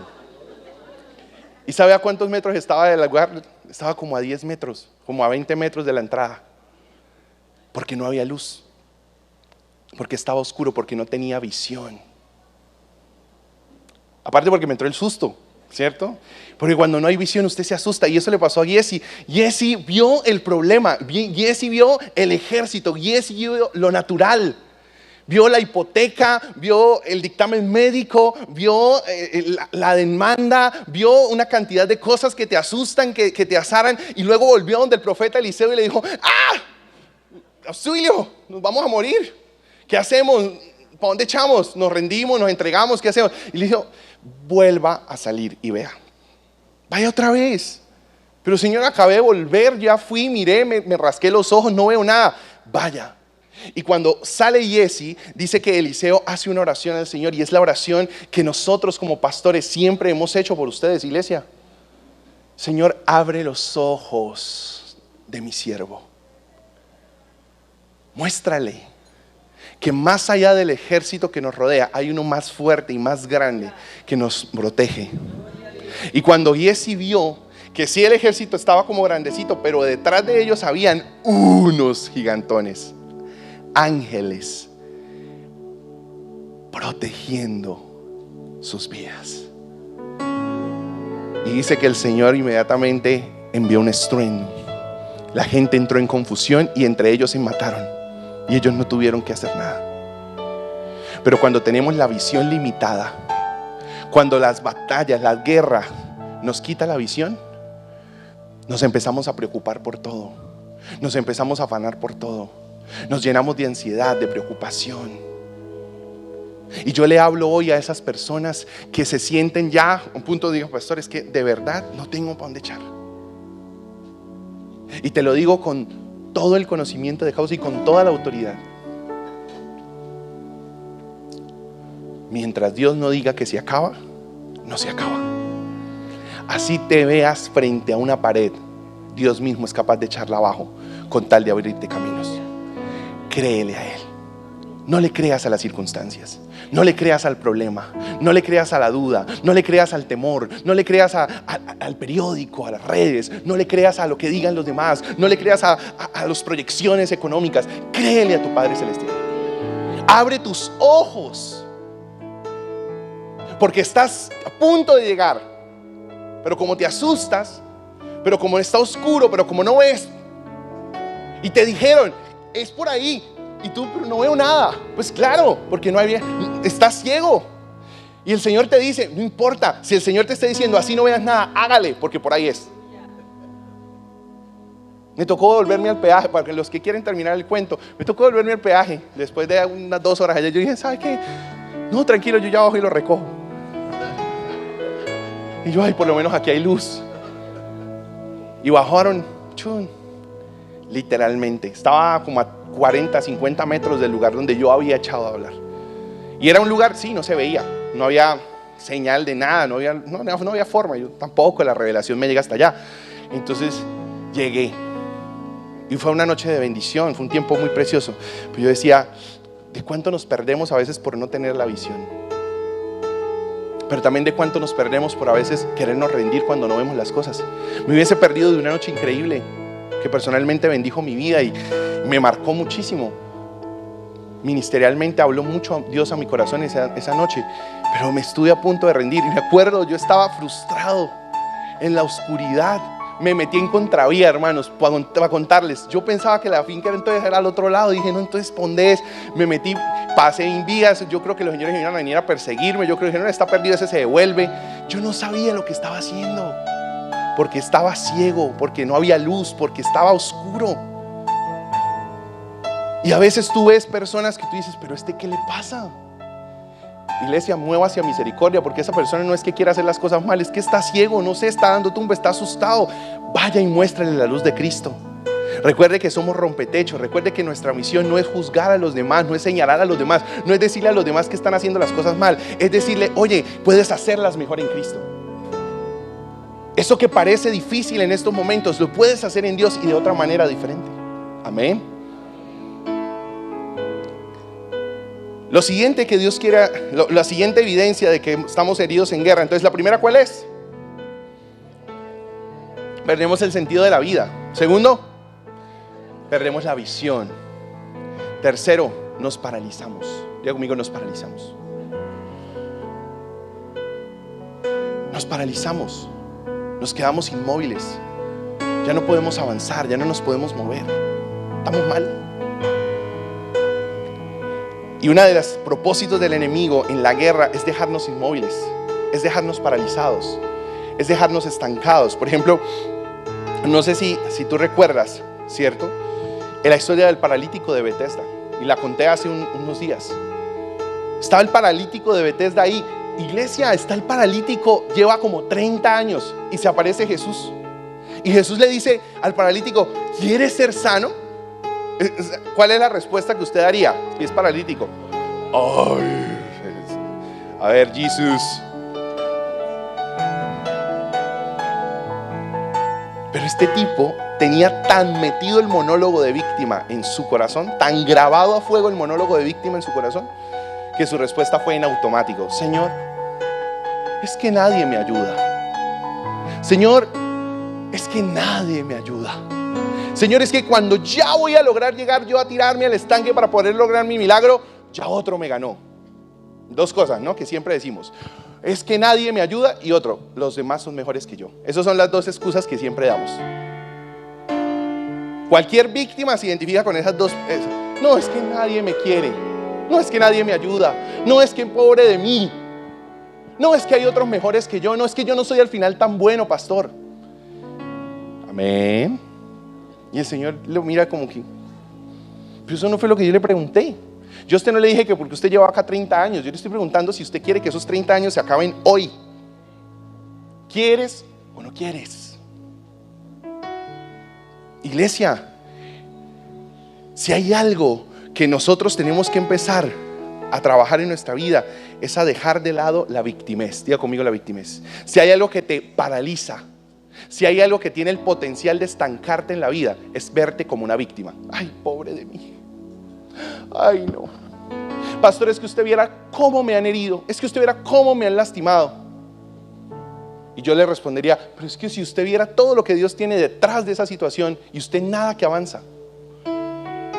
¿Y sabe a cuántos metros estaba del lugar? Estaba como a 10 metros, como a 20 metros de la entrada. Porque no había luz. Porque estaba oscuro, porque no tenía visión. Aparte porque me entró el susto, ¿cierto? Porque cuando no hay visión usted se asusta, y eso le pasó a Giesi. Giesi vio el problema, Giesi vio el ejército, Giesi vio lo natural, vio la hipoteca, vio el dictamen médico, vio la demanda, vio una cantidad de cosas que te asustan, que te azaran, y luego volvió donde el profeta Eliseo y le dijo, ¡ah! ¡Auxilio! ¡Nos vamos a morir! ¿Qué hacemos? ¿Para dónde echamos? ¿Nos rendimos? ¿Nos entregamos? ¿Qué hacemos? Y le dijo, vuelva a salir y vea. Vaya otra vez. Pero Señor, acabé de volver, ya fui, miré, me rasqué los ojos, no veo nada. Vaya. Y cuando sale Giesi, dice que Eliseo hace una oración al Señor, y es la oración que nosotros como pastores siempre hemos hecho por ustedes, iglesia. Señor, abre los ojos de mi siervo. Muéstrale que más allá del ejército que nos rodea hay uno más fuerte y más grande que nos protege. Y cuando Giesi vio que sí, el ejército estaba como grandecito, pero detrás de ellos habían unos gigantones, ángeles protegiendo sus vidas. Y dice que el Señor inmediatamente envió un estruendo. La gente entró en confusión y entre ellos se mataron. Y ellos no tuvieron que hacer nada. Pero cuando tenemos la visión limitada, cuando las batallas, las guerras nos quita la visión, nos empezamos a preocupar por todo, nos empezamos a afanar por todo, nos llenamos de ansiedad, de preocupación. Y yo le hablo hoy a esas personas que se sienten ya a un punto, digo, pastor, es que de verdad no tengo para dónde echar. Y te lo digo con todo el conocimiento de causa y con toda la autoridad. Mientras Dios no diga que se acaba, no se acaba. Así te veas frente a una pared, Dios mismo es capaz de echarla abajo con tal de abrirte caminos. Créele a Él. No le creas a las circunstancias, no le creas al problema, no le creas a la duda, no le creas al temor, no le creas al periódico, a las redes, no le creas a lo que digan los demás, no le creas a las proyecciones económicas. Créele a tu Padre Celestial. Abre tus ojos, porque estás a punto de llegar, pero como te asustas, pero como está oscuro, pero como no ves, y te dijeron, es por ahí. Y tú, pero no veo nada. Pues claro, porque no había, estás ciego. Y el Señor te dice, no importa, si el Señor te está diciendo así no veas nada, hágale, porque por ahí es. Me tocó volverme al peaje, para los que quieren terminar el cuento, me tocó volverme al peaje, después de unas 2 horas allá. Yo dije, ¿sabe qué? No, tranquilo, yo ya bajo y lo recojo. Y yo, ay, por lo menos aquí hay luz. Y bajaron, chun, literalmente, estaba como a 40, 50 metros del lugar donde yo había echado a hablar. Y era un lugar, sí, no se veía, no había señal de nada, no había forma. Yo tampoco, la revelación me llega hasta allá. Entonces llegué Y fue una noche de bendición, fue un tiempo muy precioso. Pero yo decía, ¿de cuánto nos perdemos a veces por no tener la visión? Pero también de cuánto nos perdemos por a veces querernos rendir cuando no vemos las cosas. Me hubiese perdido de una noche increíble que personalmente bendijo mi vida y me marcó muchísimo. Ministerialmente habló mucho Dios a mi corazón esa noche, pero me estuve a punto de rendir. Y me acuerdo, yo estaba frustrado en la oscuridad. Me metí en contravía, hermanos, para contarles. Yo pensaba que la finca entonces era al otro lado. Dije, no, entonces ¿dónde es? Me metí, pasé en vías. Yo creo que los señores iban a venir a perseguirme. Yo creo que no, está perdido, ese se devuelve. Yo no sabía lo que estaba haciendo, porque estaba ciego, porque no había luz, porque estaba oscuro. Y a veces tú ves personas que tú dices, pero ¿qué le pasa? Iglesia, mueva hacia misericordia, porque esa persona no es que quiera hacer las cosas mal, es que está ciego, no sé, está dando tumba, está asustado. Vaya y muéstrale la luz de Cristo. Recuerde que somos rompetechos. Recuerde que nuestra misión no es juzgar a los demás, no es señalar a los demás, no es decirle a los demás que están haciendo las cosas mal, es decirle, oye, puedes hacerlas mejor en Cristo. Eso que parece difícil en estos momentos, lo puedes hacer en Dios y de otra manera diferente. Amén. Lo siguiente que Dios quiera, la siguiente evidencia de que estamos heridos en guerra. Entonces, la primera, ¿cuál es? Perdemos el sentido de la vida. Segundo, perdemos la visión. Tercero, nos paralizamos. Diga conmigo, nos paralizamos. Nos paralizamos. Nos quedamos inmóviles. Ya no podemos avanzar, ya no nos podemos mover. Estamos mal. Y uno de los propósitos del enemigo en la guerra es dejarnos inmóviles, es dejarnos paralizados, es dejarnos estancados. Por ejemplo, no sé si tú recuerdas, ¿cierto? En la historia del paralítico de Betesda, y la conté hace unos días. Estaba el paralítico de Betesda ahí. Iglesia, está el paralítico, lleva como 30 años y se aparece Jesús. Y Jesús le dice al paralítico, ¿quieres ser sano? ¿Cuál es la respuesta que usted daría si es paralítico? Ay, a ver, Jesús. Pero este tipo tenía tan metido el monólogo de víctima en su corazón, tan grabado a fuego el monólogo de víctima en su corazón, que su respuesta fue en automático: Señor, es que nadie me ayuda. Señor, es que nadie me ayuda. Señor, es que cuando ya voy a lograr llegar yo a tirarme al estanque para poder lograr mi milagro, ya otro me ganó. Dos cosas, ¿no? Que siempre decimos: es que nadie me ayuda, y otro, los demás son mejores que yo. Esas son las dos excusas que siempre damos. Cualquier víctima se identifica con esas dos. No, es que nadie me quiere. No, es que nadie me ayuda. No, es que pobre de mí. No, es que hay otros mejores que yo. No, es que yo no soy al final tan bueno, pastor. Amén. Y el Señor lo mira como que, pero eso no fue lo que yo le pregunté. Yo a usted no le dije que porque usted lleva acá 30 años. Yo le estoy preguntando si usted quiere que esos 30 años se acaben hoy. ¿Quieres o no quieres? Iglesia, si hay algo que nosotros tenemos que empezar a trabajar en nuestra vida, es a dejar de lado la victimez. Diga conmigo, la victimez. Si hay algo que te paraliza, si hay algo que tiene el potencial de estancarte en la vida, es verte como una víctima. Ay, pobre de mí. Ay, no. Pastor, es que usted viera cómo me han herido. Es que usted viera cómo me han lastimado. Y yo le respondería: pero es que si usted viera todo lo que Dios tiene detrás de esa situación, y usted nada que avanza.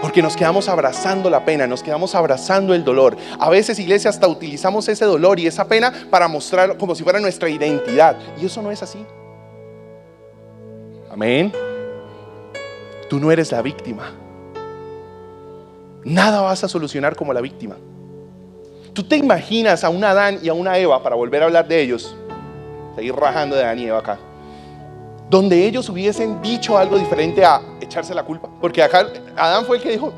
Porque nos quedamos abrazando la pena, nos quedamos abrazando el dolor. A veces, iglesia, hasta utilizamos ese dolor y esa pena para mostrar como si fuera nuestra identidad. Y eso no es así. Amén. Tú no eres la víctima. Nada vas a solucionar como la víctima. Tú te imaginas a un Adán y a una Eva, para volver a hablar de ellos, seguir rajando de Adán y Eva acá, donde ellos hubiesen dicho algo diferente a echarse la culpa. Porque acá Adán fue el que dijo: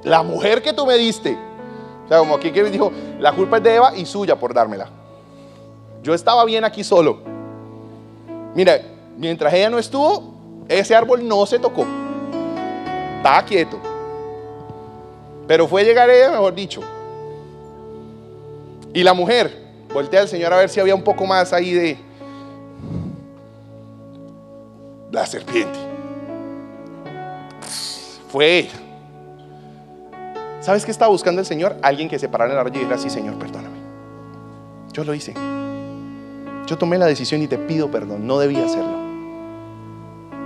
la mujer que tú me diste. O sea, como aquí que dijo: la culpa es de Eva y suya por dármela. Yo estaba bien aquí solo. Mira, mientras ella no estuvo, ese árbol no se tocó. Estaba quieto. Pero fue llegar ella, mejor dicho. Y la mujer voltea al Señor a ver si había un poco más ahí de la serpiente. fue. ¿Sabes qué estaba buscando el Señor? Alguien que se parara en la raya y dijera: sí, Señor, perdóname. Yo lo hice. Yo tomé la decisión y te pido perdón. No debía hacerlo.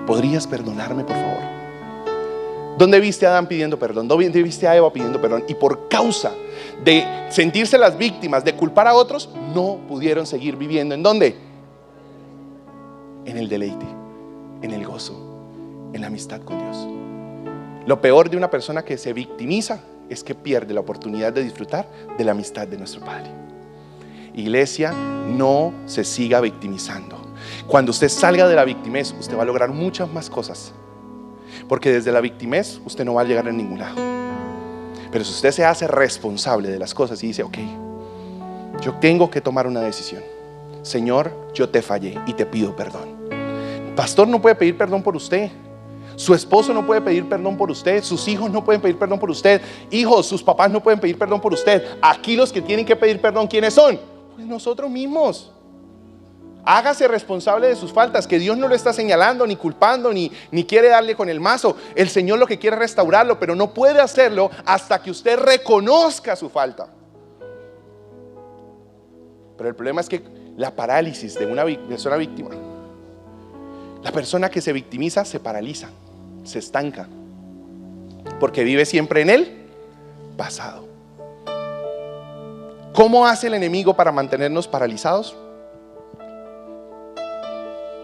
¿Podrías perdonarme, por favor? ¿Dónde viste a Adán pidiendo perdón? ¿Dónde viste a Eva pidiendo perdón? Y por causa de sentirse las víctimas, de culpar a otros, no pudieron seguir viviendo. ¿En dónde? En el deleite, en el gozo, en la amistad con Dios. Lo peor de una persona que se victimiza es que pierde la oportunidad de disfrutar de la amistad de nuestro Padre. Iglesia, no se siga victimizando. Cuando usted salga de la victimez, usted va a lograr muchas más cosas, porque desde la victimez usted no va a llegar a ningún lado. Pero si usted se hace responsable de las cosas y dice: ok, yo tengo que tomar una decisión. Señor, yo te fallé y te pido perdón. Pastor no puede pedir perdón por usted. Su esposo no puede pedir perdón por usted. Sus hijos no pueden pedir perdón por usted. Hijos, sus papás no pueden pedir perdón por usted. Aquí los que tienen que pedir perdón, ¿quiénes son? Pues nosotros mismos. Hágase responsable de sus faltas, que Dios no lo está señalando, ni culpando, ni quiere darle con el mazo. El Señor lo que quiere es restaurarlo, pero no puede hacerlo hasta que usted reconozca su falta. Pero el problema es que la parálisis de una persona víctima, la persona que se victimiza se paraliza, se estanca, porque vive siempre en el pasado. ¿Cómo hace el enemigo para mantenernos paralizados?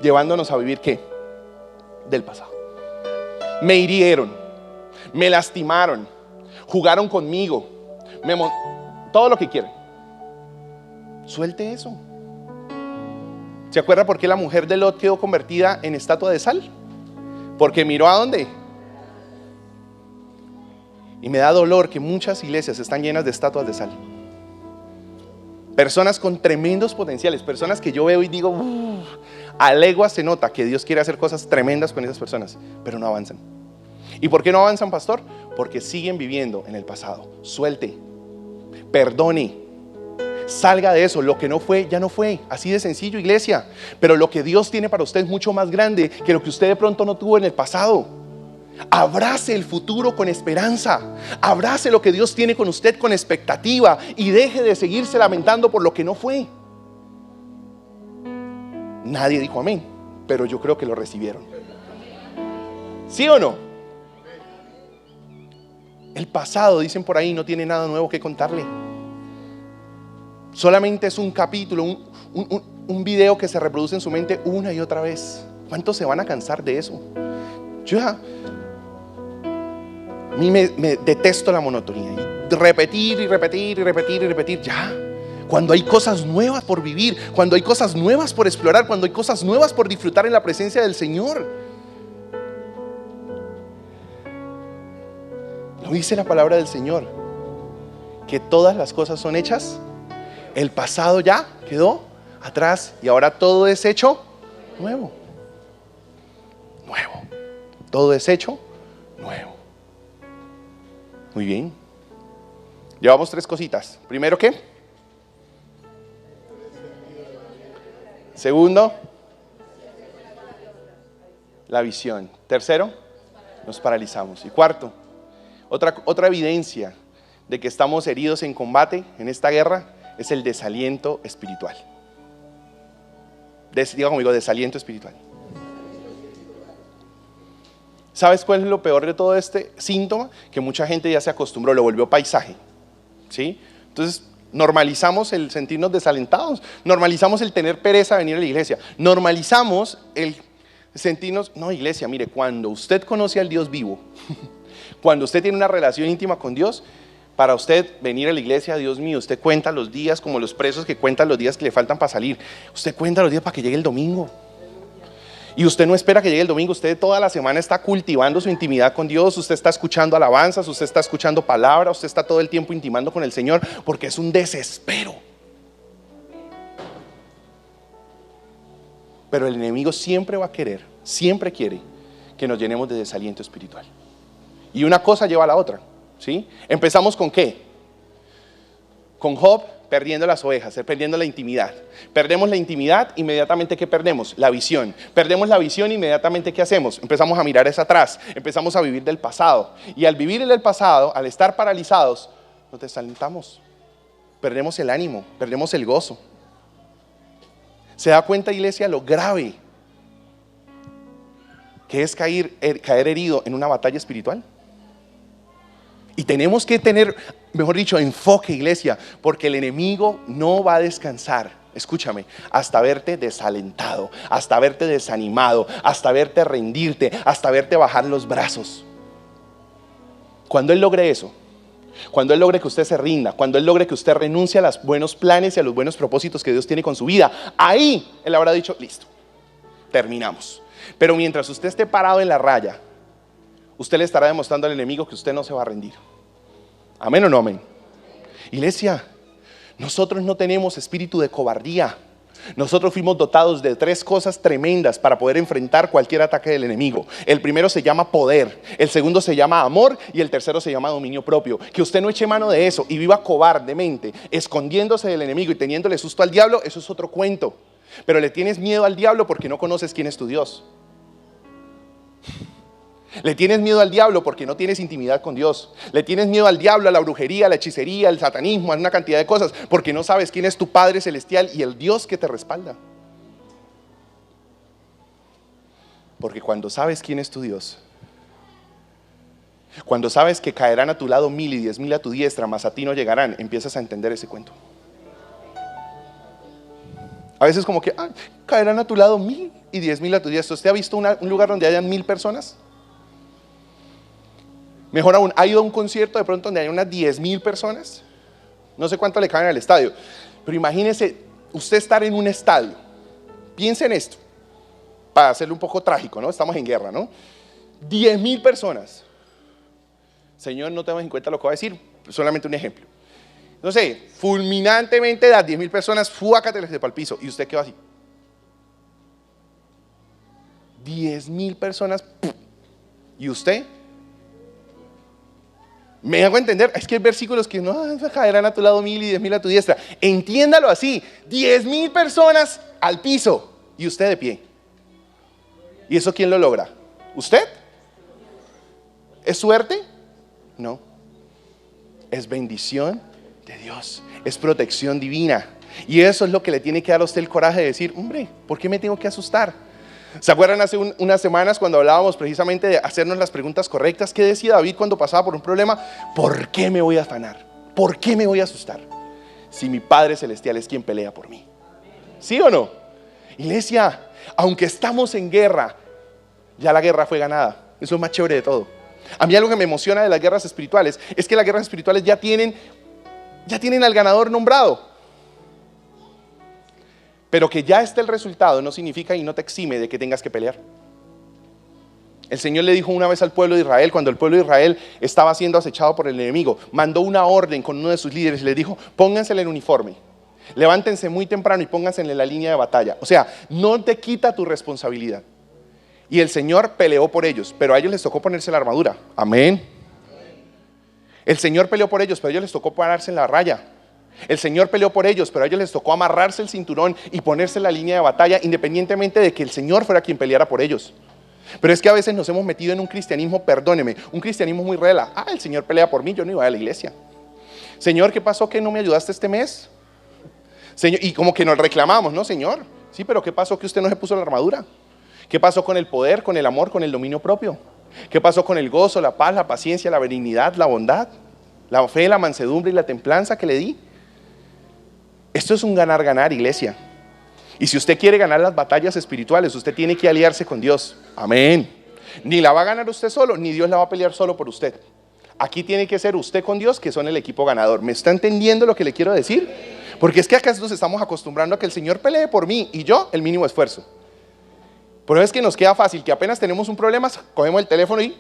Llevándonos a vivir ¿qué? Del pasado. Me hirieron, me lastimaron, jugaron conmigo, todo lo que quieran. Suelte eso. ¿Se acuerda por qué la mujer de Lot quedó convertida en estatua de sal? Porque miró ¿a dónde? Y me da dolor que muchas iglesias están llenas de estatuas de sal. Personas con tremendos potenciales, personas que yo veo y digo, a leguas se nota que Dios quiere hacer cosas tremendas con esas personas, pero no avanzan. ¿Y por qué no avanzan, pastor? Porque siguen viviendo en el pasado. Suelte, perdone, salga de eso. Lo que no fue, ya no fue. Así de sencillo, iglesia. Pero lo que Dios tiene para usted es mucho más grande que lo que usted de pronto no tuvo en el pasado. Abrace el futuro con esperanza. Abrace lo que Dios tiene con usted con expectativa y deje de seguirse lamentando por lo que no fue. Nadie dijo amén, pero yo creo que lo recibieron. ¿Sí o no? El pasado, dicen por ahí, no tiene nada nuevo que contarle. Solamente es un capítulo, un video que se reproduce en su mente una y otra vez. ¿Cuántos se van a cansar de eso? A mí me detesto la monotonía. Y repetir y repetir y repetir y repetir. Ya. Cuando hay cosas nuevas por vivir, cuando hay cosas nuevas por explorar, cuando hay cosas nuevas por disfrutar en la presencia del Señor. Lo dice la palabra del Señor, que todas las cosas son hechas. El pasado ya quedó atrás y ahora todo es hecho nuevo. Nuevo. Todo es hecho nuevo. Muy bien. Llevamos 3 cositas. Primero, ¿qué? Segundo, la visión. Tercero, nos paralizamos. Y cuarto, otra evidencia de que estamos heridos en combate en esta guerra es el desaliento espiritual. Diga conmigo, desaliento espiritual. ¿Sabes cuál es lo peor de todo este síntoma? Que mucha gente ya se acostumbró, lo volvió paisaje, ¿sí? Entonces normalizamos el sentirnos desalentados, normalizamos el tener pereza de venir a la iglesia, normalizamos el sentirnos, no, iglesia, mire, cuando usted conoce al Dios vivo, cuando usted tiene una relación íntima con Dios, para usted venir a la iglesia, Dios mío, usted cuenta los días como los presos que cuentan los días que le faltan para salir. Usted cuenta los días para que llegue el domingo. Y usted no espera que llegue el domingo, usted toda la semana está cultivando su intimidad con Dios, usted está escuchando alabanzas, usted está escuchando palabras, usted está todo el tiempo intimando con el Señor, porque es un desespero. Pero el enemigo siempre va a querer, siempre quiere que nos llenemos de desaliento espiritual. Y una cosa lleva a la otra, ¿sí? Empezamos con ¿qué? Con Job, perdiendo las ovejas, perdiendo la intimidad. Perdemos la intimidad, inmediatamente ¿qué perdemos? La visión. Perdemos la visión, inmediatamente ¿qué hacemos? Empezamos a mirar hacia atrás, empezamos a vivir del pasado. Y al vivir en el pasado, al estar paralizados, nos desalentamos. Perdemos el ánimo, perdemos el gozo. ¿Se da cuenta, iglesia, lo grave que es caer herido en una batalla espiritual? Y tenemos que tener, mejor dicho, enfoque, iglesia, porque el enemigo no va a descansar, escúchame, hasta verte desalentado, hasta verte desanimado, hasta verte rendirte, hasta verte bajar los brazos. Cuando él logre eso, cuando él logre que usted se rinda, cuando él logre que usted renuncie a los buenos planes y a los buenos propósitos que Dios tiene con su vida, ahí él habrá dicho, listo, terminamos. Pero mientras usted esté parado en la raya, usted le estará demostrando al enemigo que usted no se va a rendir. ¿Amén o no amén? Iglesia, nosotros no tenemos espíritu de cobardía. Nosotros fuimos dotados de 3 cosas tremendas para poder enfrentar cualquier ataque del enemigo. El primero se llama poder, el segundo se llama amor y el tercero se llama dominio propio. Que usted no eche mano de eso y viva cobardemente, escondiéndose del enemigo y teniéndole susto al diablo, eso es otro cuento. Pero le tienes miedo al diablo porque no conoces quién es tu Dios. Le tienes miedo al diablo porque no tienes intimidad con Dios. Le tienes miedo al diablo, a la brujería, a la hechicería, al satanismo, a una cantidad de cosas, porque no sabes quién es tu Padre Celestial y el Dios que te respalda. Porque cuando sabes quién es tu Dios, cuando sabes que caerán a tu lado 1000 y 10,000 a tu diestra, mas a ti no llegarán, empiezas a entender ese cuento. A veces como que, caerán a tu lado 1000 y 10,000 a tu diestra. ¿Usted ha visto un lugar donde hayan 1000 personas? Mejor aún, ¿ha ido a un concierto de pronto donde hay unas 10,000 personas? No sé cuánto le caben al estadio, pero imagínese usted estar en un estadio. Piense en esto, para hacerlo un poco trágico, ¿no? Estamos en guerra, ¿no? 10,000 personas. Señor, no tenemos en cuenta lo que voy a decir, solamente un ejemplo. No sé, fulminantemente las 10,000 personas, fuácateles para el piso, y usted quedó así. 10,000 personas, ¿y usted? ¿Me hago entender? Es que hay versículos que no caerán a tu lado 1000 y 10,000 a tu diestra. Entiéndalo así, 10,000 personas al piso y usted de pie. ¿Y eso quién lo logra? ¿Usted? ¿Es suerte? No. Es bendición de Dios, es protección divina. Y eso es lo que le tiene que dar a usted el coraje de decir, hombre, ¿por qué me tengo que asustar? ¿Se acuerdan hace unas semanas cuando hablábamos precisamente de hacernos las preguntas correctas? ¿Qué decía David cuando pasaba por un problema? ¿Por qué me voy a afanar? ¿Por qué me voy a asustar? Si mi Padre Celestial es quien pelea por mí. ¿Sí o no? Iglesia, aunque estamos en guerra, ya la guerra fue ganada. Eso es más chévere de todo. A mí algo que me emociona de las guerras espirituales es que las guerras espirituales ya tienen al ganador nombrado. Pero que ya esté el resultado no significa y no te exime de que tengas que pelear. El Señor le dijo una vez al pueblo de Israel, cuando el pueblo de Israel estaba siendo acechado por el enemigo, mandó una orden con uno de sus líderes y les dijo, pónganse el uniforme, levántense muy temprano y pónganse en la línea de batalla. O sea, no te quita tu responsabilidad. Y el Señor peleó por ellos, pero a ellos les tocó ponerse la armadura. Amén. El Señor peleó por ellos, pero a ellos les tocó pararse en la raya. El Señor peleó por ellos, pero a ellos les tocó amarrarse el cinturón y ponerse en la línea de batalla, independientemente de que el Señor fuera quien peleara por ellos. Pero es que a veces nos hemos metido en un cristianismo, perdóneme, un cristianismo muy rela. El Señor pelea por mí, yo no iba a la iglesia. Señor, ¿qué pasó que no me ayudaste este mes? Señor, y como que nos reclamamos, ¿no, Señor? Sí, pero ¿qué pasó que usted no se puso la armadura? ¿Qué pasó con el poder, con el amor, con el dominio propio? ¿Qué pasó con el gozo, la paz, la paciencia, la benignidad, la bondad, la fe, la mansedumbre y la templanza que le di? Esto es un ganar-ganar, iglesia. Y si usted quiere ganar las batallas espirituales, usted tiene que aliarse con Dios. Amén. Ni la va a ganar usted solo, ni Dios la va a pelear solo por usted. Aquí tiene que ser usted con Dios, que son el equipo ganador. ¿Me está entendiendo lo que le quiero decir? Porque es que acá nos estamos acostumbrando a que el Señor pelee por mí y yo el mínimo esfuerzo. Pero es que nos queda fácil, que apenas tenemos un problema, cogemos el teléfono y...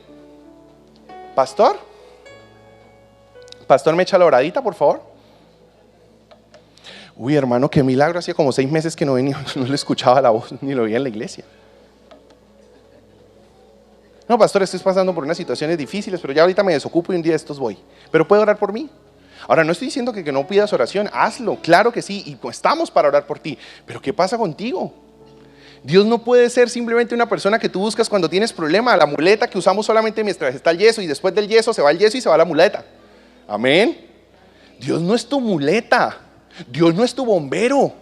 Pastor, me echa la oradita, por favor. Uy, hermano, qué milagro, hacía como 6 meses que no venía, no le escuchaba la voz, ni lo veía en la iglesia. No, pastor, estoy pasando por unas situaciones difíciles, pero ya ahorita me desocupo y un día de estos voy. Pero puede orar por mí. Ahora, no estoy diciendo que no pidas oración, hazlo, claro que sí, y pues estamos para orar por ti, pero ¿qué pasa contigo? Dios no puede ser simplemente una persona que tú buscas cuando tienes problema, la muleta que usamos solamente mientras está el yeso y después del yeso se va el yeso y se va la muleta. Amén. Dios no es tu muleta, Dios no es tu bombero.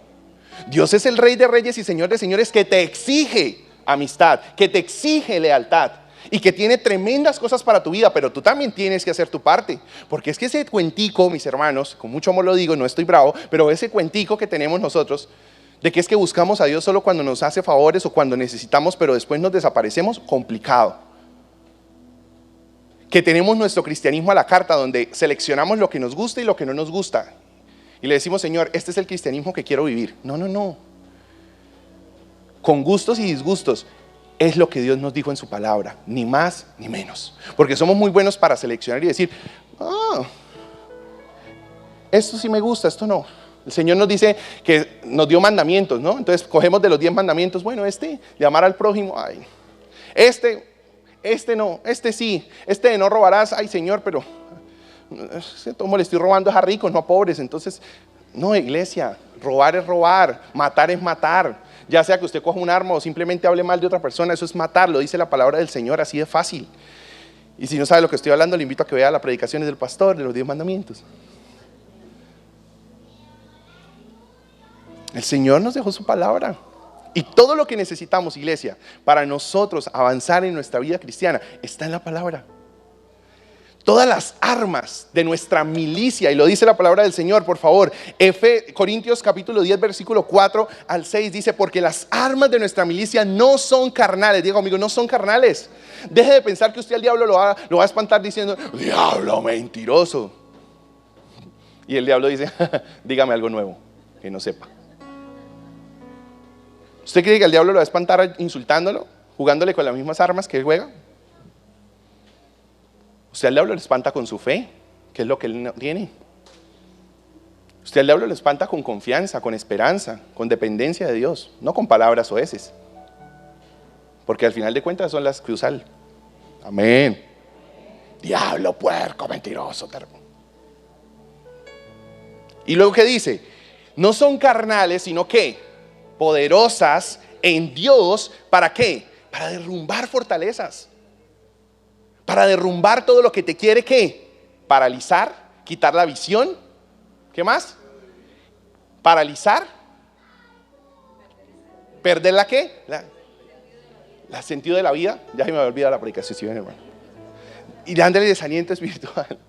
Dios es el Rey de Reyes y Señor de Señores que te exige amistad, que te exige lealtad y que tiene tremendas cosas para tu vida, pero tú también tienes que hacer tu parte, porque es que ese cuentico, mis hermanos, con mucho amor lo digo, no estoy bravo, pero ese cuentico que tenemos nosotros, de que es que buscamos a Dios solo cuando nos hace favores o cuando necesitamos, pero después nos desaparecemos, complicado. Que tenemos nuestro cristianismo a la carta, donde seleccionamos lo que nos gusta y lo que no nos gusta, y le decimos, Señor, este es el cristianismo que quiero vivir. No. Con gustos y disgustos es lo que Dios nos dijo en su palabra, ni más ni menos. Porque somos muy buenos para seleccionar y decir, esto sí me gusta, esto no. El Señor nos dice que nos dio mandamientos, ¿no? Entonces cogemos de los 10 mandamientos, bueno, de amar al prójimo, ay, este no, este sí, de no robarás, ay Señor, pero ¿cómo le estoy robando a ricos, no a pobres? Entonces, no, iglesia, robar es robar, matar es matar. Ya sea que usted coja un arma o simplemente hable mal de otra persona, eso es matar, lo dice la palabra del Señor, así de fácil. Y si no sabe lo que estoy hablando, le invito a que vea las predicaciones del pastor de los 10 mandamientos. El Señor nos dejó su palabra. Y todo lo que necesitamos, iglesia, para nosotros avanzar en nuestra vida cristiana, está en la palabra. Todas las armas de nuestra milicia, y lo dice la palabra del Señor, por favor, Corintios capítulo 10, versículo 4 al 6, dice, porque las armas de nuestra milicia no son carnales. Diga conmigo, no son carnales. Deje de pensar que usted al diablo lo va a espantar diciendo, diablo mentiroso. Y el diablo dice, dígame algo nuevo, que no sepa. ¿Usted cree que el diablo lo va a espantar insultándolo, jugándole con las mismas armas que él juega? Usted al diablo le espanta con su fe, que es lo que él no tiene. Usted al diablo le espanta con confianza, con esperanza, con dependencia de Dios, no con palabras oeces. Porque al final de cuentas son las que usa él. Amén. Diablo, puerco, mentiroso, termo. Y luego ¿qué dice? No son carnales, sino que poderosas en Dios, ¿para qué? Para derrumbar fortalezas. Para derrumbar todo lo que te quiere, ¿qué? Paralizar, quitar la visión. ¿Qué más? Paralizar. ¿Perder la qué? El sentido de la vida. Ya se me había olvidado la predicación, si ven, hermano. Y dándole desaliento espiritual.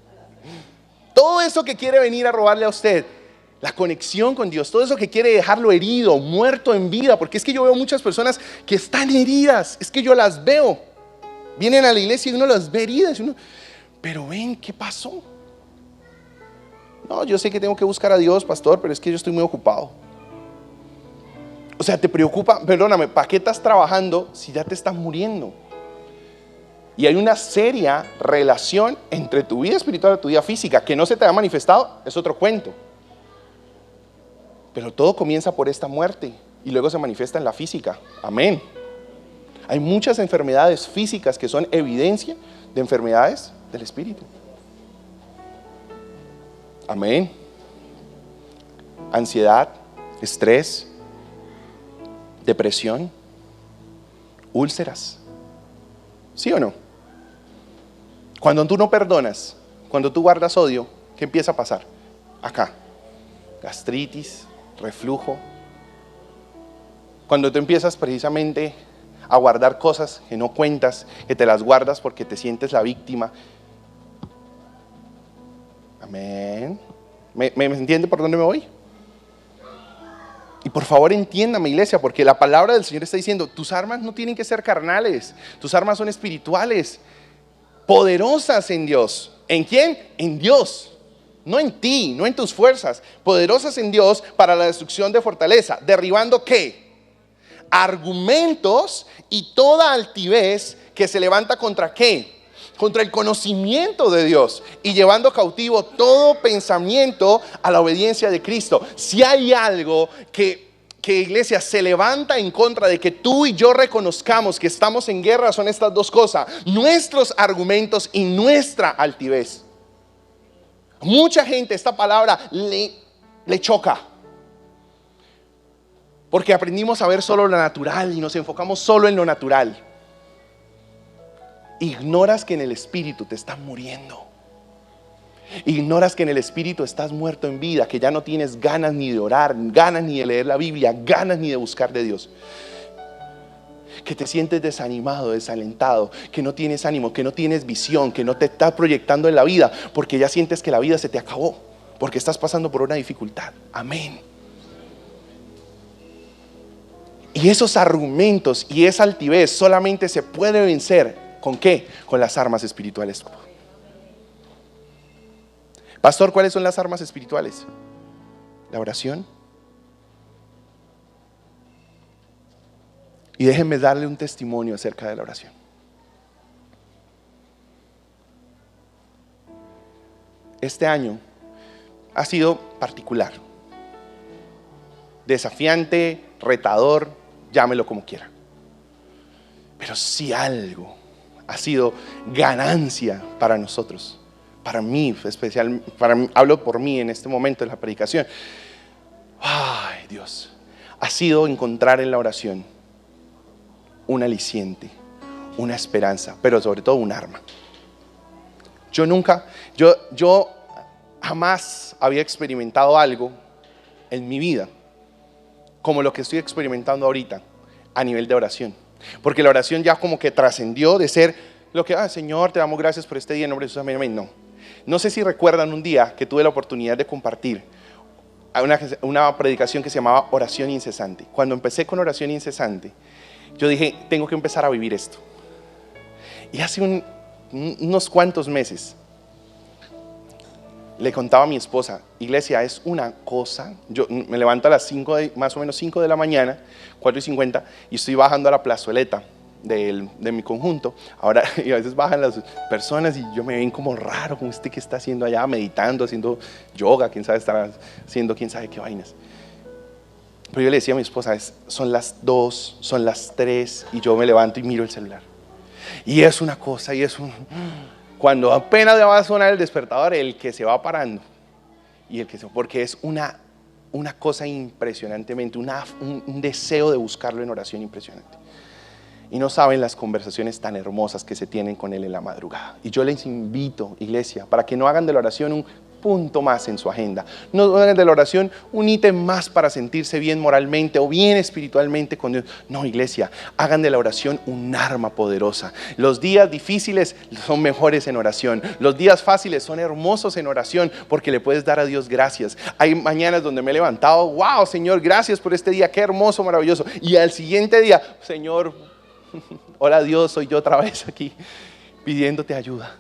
Todo eso que quiere venir a robarle a usted, la conexión con Dios, todo eso que quiere dejarlo herido, muerto en vida, porque es que yo veo muchas personas que están heridas, es que yo las veo. Vienen a la iglesia y uno las ve heridas, pero ven, ¿qué pasó? No, yo sé que tengo que buscar a Dios, pastor, pero es que yo estoy muy ocupado. O sea, te preocupa, perdóname, ¿para qué estás trabajando si ya te estás muriendo? Y hay una seria relación entre tu vida espiritual y tu vida física, que no se te ha manifestado, es otro cuento. Pero todo comienza por esta muerte y luego se manifiesta en la física. Amén. Hay muchas enfermedades físicas que son evidencia de enfermedades del espíritu. Amén. Ansiedad, estrés, depresión, úlceras. ¿Sí o no? Cuando tú no perdonas, cuando tú guardas odio, ¿qué empieza a pasar? Acá, gastritis, reflujo. Cuando tú empiezas precisamente a guardar cosas que no cuentas, que te las guardas porque te sientes la víctima. Amén. ¿Me entiende por dónde me voy? Y por favor entiéndame, iglesia, porque la palabra del Señor está diciendo, tus armas no tienen que ser carnales, tus armas son espirituales, poderosas en Dios. ¿En quién? En Dios. No en ti, no en tus fuerzas, poderosas en Dios para la destrucción de fortaleza. ¿Derribando qué? Argumentos y toda altivez que se levanta contra qué? Contra el conocimiento de Dios y llevando cautivo todo pensamiento a la obediencia de Cristo. Si hay algo que iglesia se levanta en contra de que tú y yo reconozcamos que estamos en guerra, son estas dos cosas: nuestros argumentos y nuestra altivez. Mucha gente esta palabra le choca. Porque aprendimos a ver solo lo natural y nos enfocamos solo en lo natural. Ignoras que en el espíritu te estás muriendo. Ignoras que en el espíritu estás muerto en vida, que ya no tienes ganas ni de orar, ganas ni de leer la Biblia, ganas ni de buscar de Dios. Que te sientes desanimado, desalentado, que no tienes ánimo, que no tienes visión, que no te estás proyectando en la vida, porque ya sientes que la vida se te acabó, porque estás pasando por una dificultad. Amén. Y esos argumentos y esa altivez solamente se puede vencer. ¿Con qué? Con las armas espirituales. Pastor, ¿cuáles son las armas espirituales? La oración. Y déjenme darle un testimonio acerca de la oración. Este año ha sido particular, desafiante, retador, llámelo como quiera. Pero si algo ha sido ganancia para nosotros, para mí especial, hablo por mí en este momento en la predicación. Ay, Dios, ha sido encontrar en la oración un aliciente, una esperanza, pero sobre todo un arma. Yo jamás había experimentado algo en mi vida como lo que estoy experimentando ahorita a nivel de oración. Porque la oración ya como que trascendió de ser lo que, Señor, te damos gracias por este día, en nombre de Jesús, amén, amén. No sé si recuerdan un día que tuve la oportunidad de compartir una predicación que se llamaba oración incesante. Cuando empecé con oración incesante, yo dije, tengo que empezar a vivir esto. Y hace unos cuantos meses le contaba a mi esposa, iglesia, es una cosa. Yo me levanto a las más o menos 5 de la mañana, 4:50, y estoy bajando a la plazoleta de mi conjunto. Ahora, y a veces bajan las personas y yo me ven como raro, como que está haciendo allá, meditando, haciendo yoga, quién sabe, estará haciendo quién sabe qué vainas. Pero yo le decía a mi esposa, son las 2, son las 3, y yo me levanto y miro el celular. Y es una cosa, y es cuando apenas va a sonar el despertador, el que se va parando, porque es una cosa impresionantemente, un deseo de buscarlo en oración impresionante. Y no saben las conversaciones tan hermosas que se tienen con Él en la madrugada. Y yo les invito, iglesia, para que no hagan de la oración un punto más en su agenda. No hagan de la oración un ítem más para sentirse bien moralmente o bien espiritualmente con Dios. No, iglesia, hagan de la oración un arma poderosa. Los días difíciles son mejores en oración. Los días fáciles son hermosos en oración porque le puedes dar a Dios gracias. Hay mañanas donde me he levantado, wow, Señor, gracias por este día, qué hermoso, maravilloso. Y al siguiente día, Señor, hola Dios, soy yo otra vez aquí pidiéndote ayuda.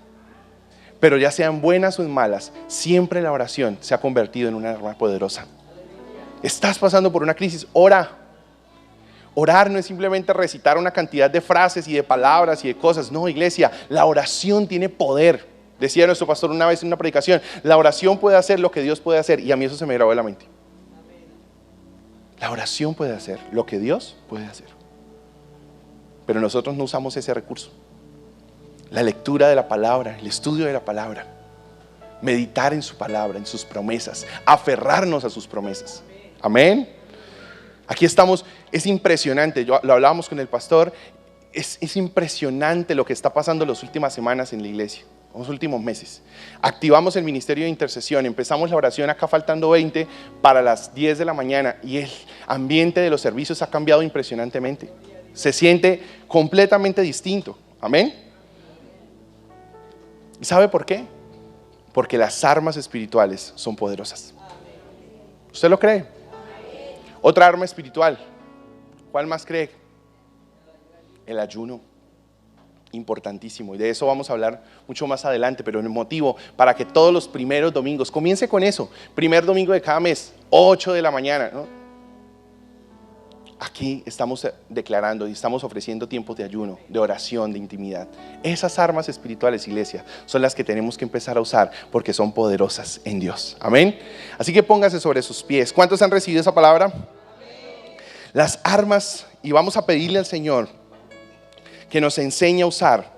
Pero ya sean buenas o malas, siempre la oración se ha convertido en una arma poderosa. Estás pasando por una crisis, ora. Orar no es simplemente recitar una cantidad de frases y de palabras y de cosas. No, iglesia, la oración tiene poder. Decía nuestro pastor una vez en una predicación, la oración puede hacer lo que Dios puede hacer, y a mí eso se me grabó en la mente. La oración puede hacer lo que Dios puede hacer. Pero nosotros no usamos ese recurso. La lectura de la palabra, el estudio de la palabra, meditar en su palabra, en sus promesas, aferrarnos a sus promesas. Amén. Aquí estamos, es impresionante, lo hablábamos con el pastor, es impresionante lo que está pasando en las últimas semanas en la iglesia, en los últimos meses. Activamos el ministerio de intercesión, empezamos la oración acá faltando 20 para las 10 de la mañana y el ambiente de los servicios ha cambiado impresionantemente. Se siente completamente distinto. Amén. ¿Y sabe por qué? Porque las armas espirituales son poderosas. ¿Usted lo cree? Otra arma espiritual, ¿cuál más cree? El ayuno, importantísimo, y de eso vamos a hablar mucho más adelante, pero el motivo para que todos los primeros domingos, comience con eso, primer domingo de cada mes, 8 de la mañana, ¿no? Aquí estamos declarando y estamos ofreciendo tiempos de ayuno, de oración, de intimidad. Esas armas espirituales, iglesia, son las que tenemos que empezar a usar porque son poderosas en Dios. Amén. Así que póngase sobre sus pies. ¿Cuántos han recibido esa palabra? Amén. Las armas, y vamos a pedirle al Señor que nos enseñe a usar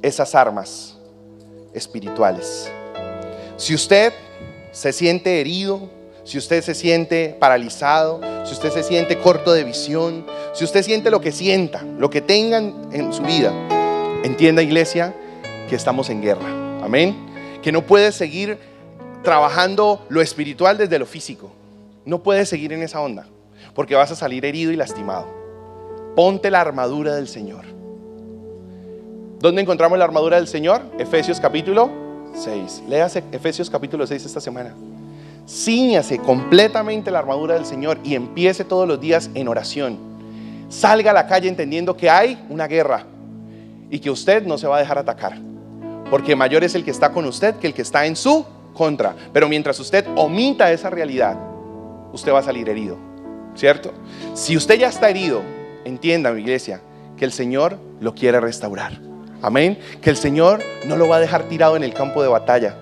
esas armas espirituales. Si usted se siente herido, si usted se siente paralizado, si usted se siente corto de visión, si usted siente lo que sienta, lo que tengan en su vida, entienda, iglesia, que estamos en guerra. Amén. Que no puedes seguir trabajando lo espiritual desde lo físico. No puedes seguir en esa onda, porque vas a salir herido y lastimado. Ponte la armadura del Señor. ¿Dónde encontramos la armadura del Señor? Efesios capítulo 6. Léase Efesios capítulo 6 esta semana. Cíñase completamente la armadura del Señor y empiece todos los días en oración. Salga a la calle entendiendo que hay una guerra y que usted no se va a dejar atacar, porque mayor es el que está con usted que el que está en su contra. Pero mientras usted omita esa realidad, usted va a salir herido, ¿cierto? Si usted ya está herido, entienda, mi iglesia, que el Señor lo quiere restaurar. Amén. Que el Señor no lo va a dejar tirado en el campo de batalla.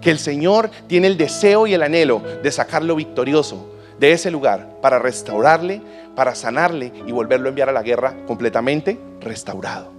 Que el Señor tiene el deseo y el anhelo de sacarlo victorioso de ese lugar para restaurarle, para sanarle y volverlo a enviar a la guerra completamente restaurado.